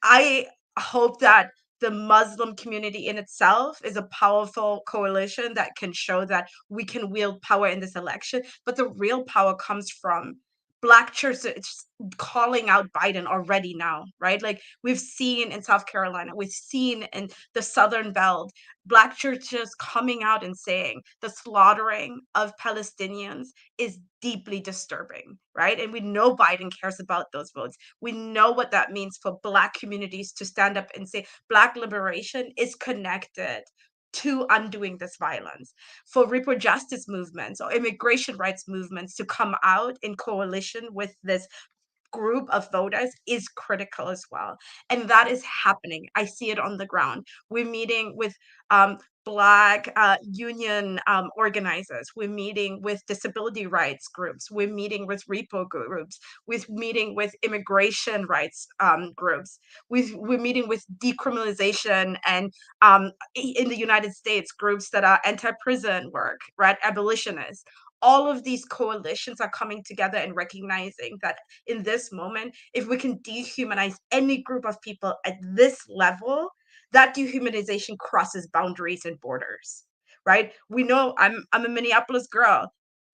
I hope that the Muslim community in itself is a powerful coalition that can show that we can wield power in this election. But the real power comes from Black churches calling out Biden already now, right? Like we've seen in South Carolina, we've seen in the Southern Belt, Black churches coming out and saying the slaughtering of Palestinians is deeply disturbing, right? And we know Biden cares about those votes. We know what that means for Black communities to stand up and say Black liberation is connected to undoing this violence, for reproductive justice movements or immigration rights movements to come out in coalition with this group of voters is critical as well. And that is happening. I see it on the ground. We're meeting with Black union organizers. We're meeting with disability rights groups. We're meeting with repo groups. We're meeting with immigration rights groups. We're meeting with decriminalization and in the United States, groups that are anti-prison work, right? Abolitionists. All of these coalitions are coming together and recognizing that in this moment, if we can dehumanize any group of people at this level, that dehumanization crosses boundaries and borders, right? We know I'm a Minneapolis girl.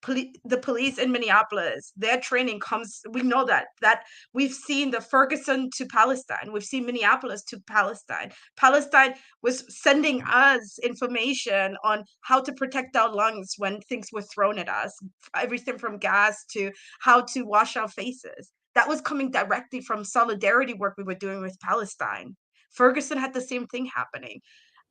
The police in Minneapolis, their training comes, we know that we've seen the Ferguson to Palestine, we've seen Minneapolis to Palestine. Palestine was sending us information on how to protect our lungs when things were thrown at us, everything from gas to how to wash our faces. That was coming directly from solidarity work we were doing with Palestine. Ferguson had the same thing happening.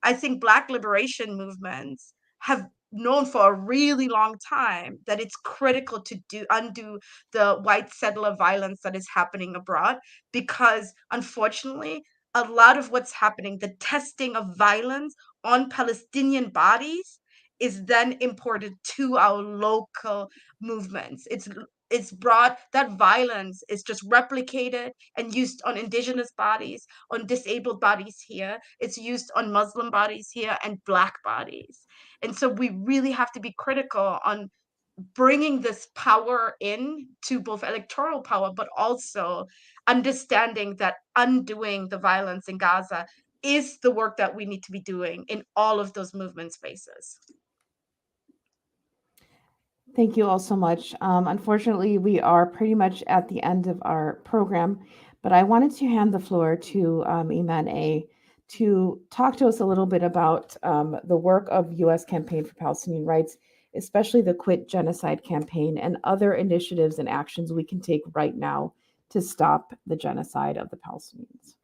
I think Black liberation movements have known for a really long time that it's critical to undo the white settler violence that is happening abroad, because unfortunately, a lot of what's happening, the testing of violence on Palestinian bodies, is then imported to our local movements. It's brought, that violence is just replicated and used on indigenous bodies, on disabled bodies here. It's used on Muslim bodies here and Black bodies. And so we really have to be critical on bringing this power in to both electoral power, but also understanding that undoing the violence in Gaza is the work that we need to be doing in all of those movement spaces. Thank you all so much. Unfortunately, we are pretty much at the end of our program, but I wanted to hand the floor to Iman A. to talk to us a little bit about the work of U.S. Campaign for Palestinian Rights, especially the Quit Genocide campaign and other initiatives and actions we can take right now to stop the genocide of the Palestinians.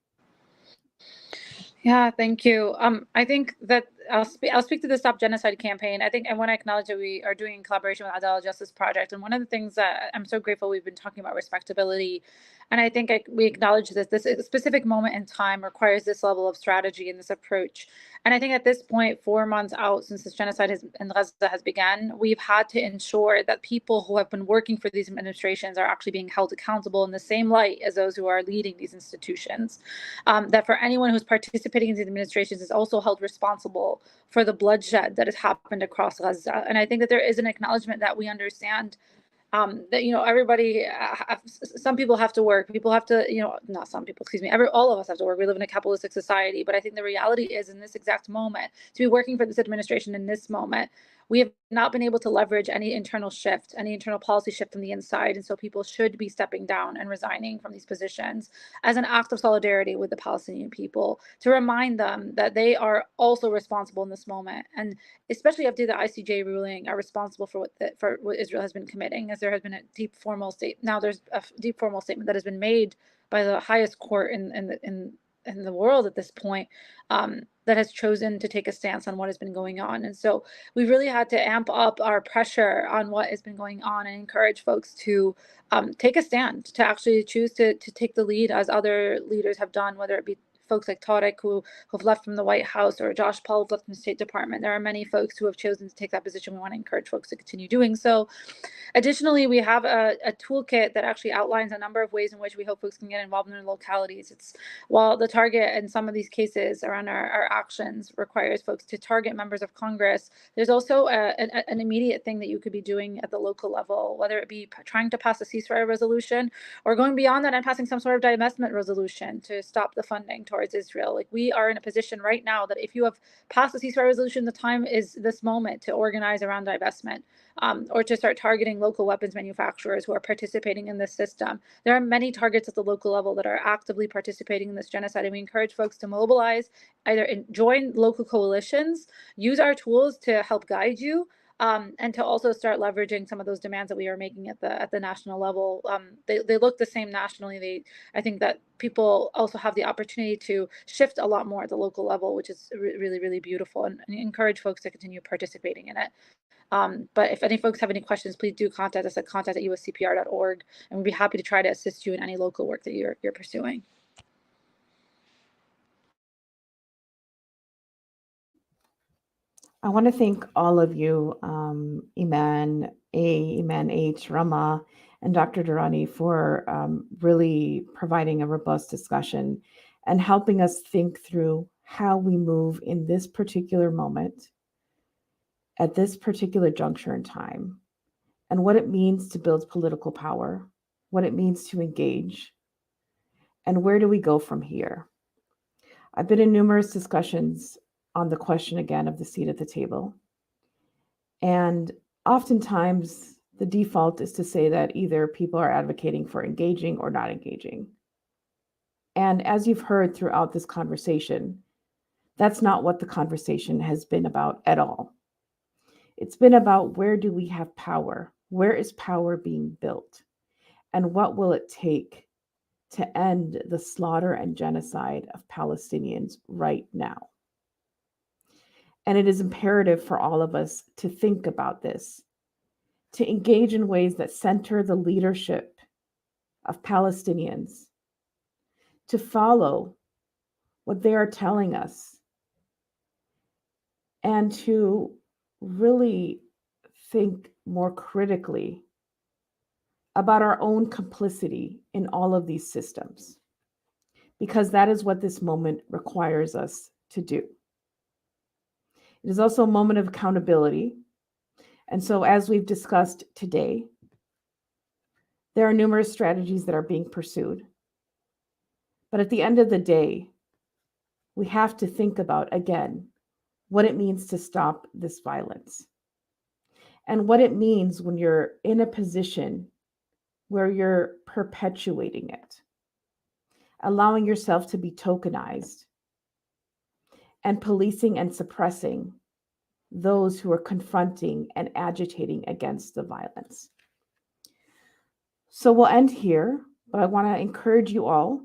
Yeah, thank you. I think that I'll speak to the Stop Genocide campaign. I think I want to acknowledge that we are doing in collaboration with Adala Justice Project. And one of the things that I'm so grateful we've been talking about respectability. And I think we acknowledge that this specific moment in time requires this level of strategy and this approach. And I think at this point, 4 months out since this genocide in Gaza has begun, we've had to ensure that people who have been working for these administrations are actually being held accountable in the same light as those who are leading these institutions. That for anyone who's participating in these administrations is also held responsible for the bloodshed that has happened across Gaza. And I think that there is an acknowledgement that we understand that, everybody, some people have to work. People have to, not some people, excuse me, all of us have to work. We live in a capitalistic society. But I think the reality is in this exact moment, to be working for this administration in this moment, we have not been able to leverage any internal shift, any internal policy shift from the inside. And so people should be stepping down and resigning from these positions as an act of solidarity with the Palestinian people, to remind them that they are also responsible in this moment. And especially after the ICJ ruling, are responsible for what Israel has been committing, as there has been a deep formal statement. Now there's a deep formal statement that has been made by the highest court in the world at this point, that has chosen to take a stance on what has been going on. And so we really had to amp up our pressure on what has been going on and encourage folks to take a stand, to actually choose to take the lead, as other leaders have done, whether it be folks like Tarek who've left from the White House, or Josh Paul who've left from the State Department. There are many folks who have chosen to take that position. We want to encourage folks to continue doing so. Additionally, we have a toolkit that actually outlines a number of ways in which we hope folks can get involved in their localities. It's, while the target in some of these cases around our actions requires folks to target members of Congress, there's also an immediate thing that you could be doing at the local level, whether it be trying to pass a ceasefire resolution or going beyond that and passing some sort of divestment resolution to stop the funding towards Israel. Like, we are in a position right now that if you have passed a ceasefire resolution, the time is this moment to organize around divestment, or to start targeting local weapons manufacturers who are participating in this system. There are many targets at the local level that are actively participating in this genocide, and we encourage folks to mobilize, either join local coalitions, use our tools to help guide you, and to also start leveraging some of those demands that we are making at the national level. They look the same nationally. I think that people also have the opportunity to shift a lot more at the local level, which is really, really beautiful, and encourage folks to continue participating in it. But if any folks have any questions, please do contact us at contact@uscpr.org, and we'd be happy to try to assist you in any local work that you're pursuing. I want to thank all of you, Iman A, Iman H, Rama, and Dr. Durrani for really providing a robust discussion and helping us think through how we move in this particular moment, at this particular juncture in time, and what it means to build political power, what it means to engage, and where do we go from here. I've been in numerous discussions on the question again of the seat at the table. And oftentimes the default is to say that either people are advocating for engaging or not engaging. And as you've heard throughout this conversation, that's not what the conversation has been about at all. It's been about, where do we have power? Where is power being built? And what will it take to end the slaughter and genocide of Palestinians right now? And it is imperative for all of us to think about this, to engage in ways that center the leadership of Palestinians, to follow what they are telling us, and to really think more critically about our own complicity in all of these systems, because that is what this moment requires us to do. It is also a moment of accountability. And so, as we've discussed today, there are numerous strategies that are being pursued. But at the end of the day, we have to think about, again, what it means to stop this violence, and what it means when you're in a position where you're perpetuating it, allowing yourself to be tokenized, and policing and suppressing those who are confronting and agitating against the violence. So we'll end here, but I want to encourage you all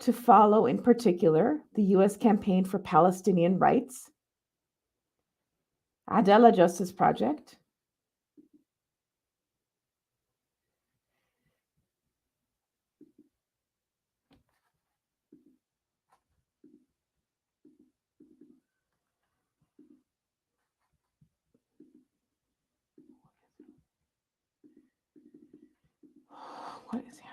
to follow, in particular, the U.S. Campaign for Palestinian Rights, Adala Justice Project, what is happening?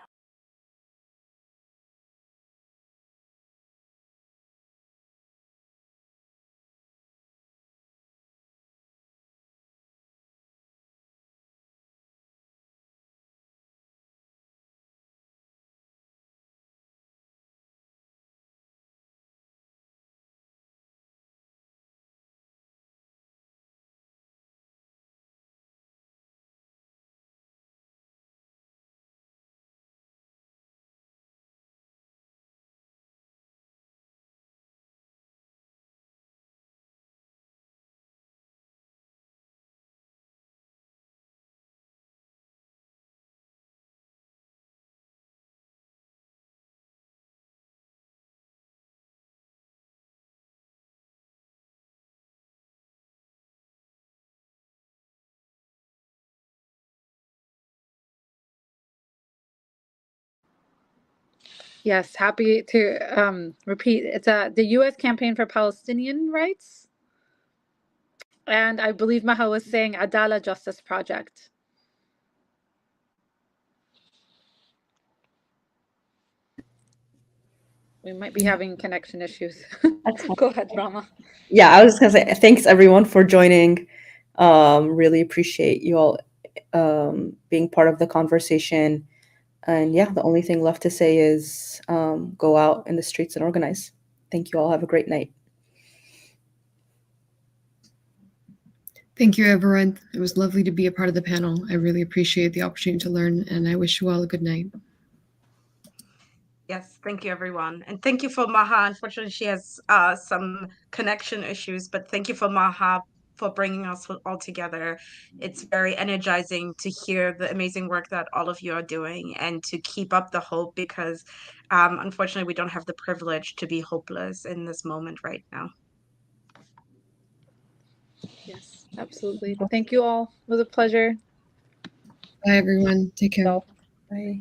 Yes, happy to repeat. It's the U.S. Campaign for Palestinian Rights, and I believe Maha was saying Adala Justice Project. We might be having connection issues. Go ahead, Rama. Yeah, I was just gonna say thanks everyone for joining. Really appreciate you all being part of the conversation. And yeah, the only thing left to say is go out in the streets and organize. Thank you all. Have a great night. Thank you, everyone. It was lovely to be a part of the panel. I really appreciate the opportunity to learn, and I wish you all a good night. Yes, thank you, everyone. And thank you for Maha. Unfortunately, she has some connection issues, but thank you for Maha for bringing us all together. It's very energizing to hear the amazing work that all of you are doing and to keep up the hope, because unfortunately we don't have the privilege to be hopeless in this moment right now. Yes, absolutely. Thank you all. It was a pleasure. Bye, everyone. Take care. So. Bye.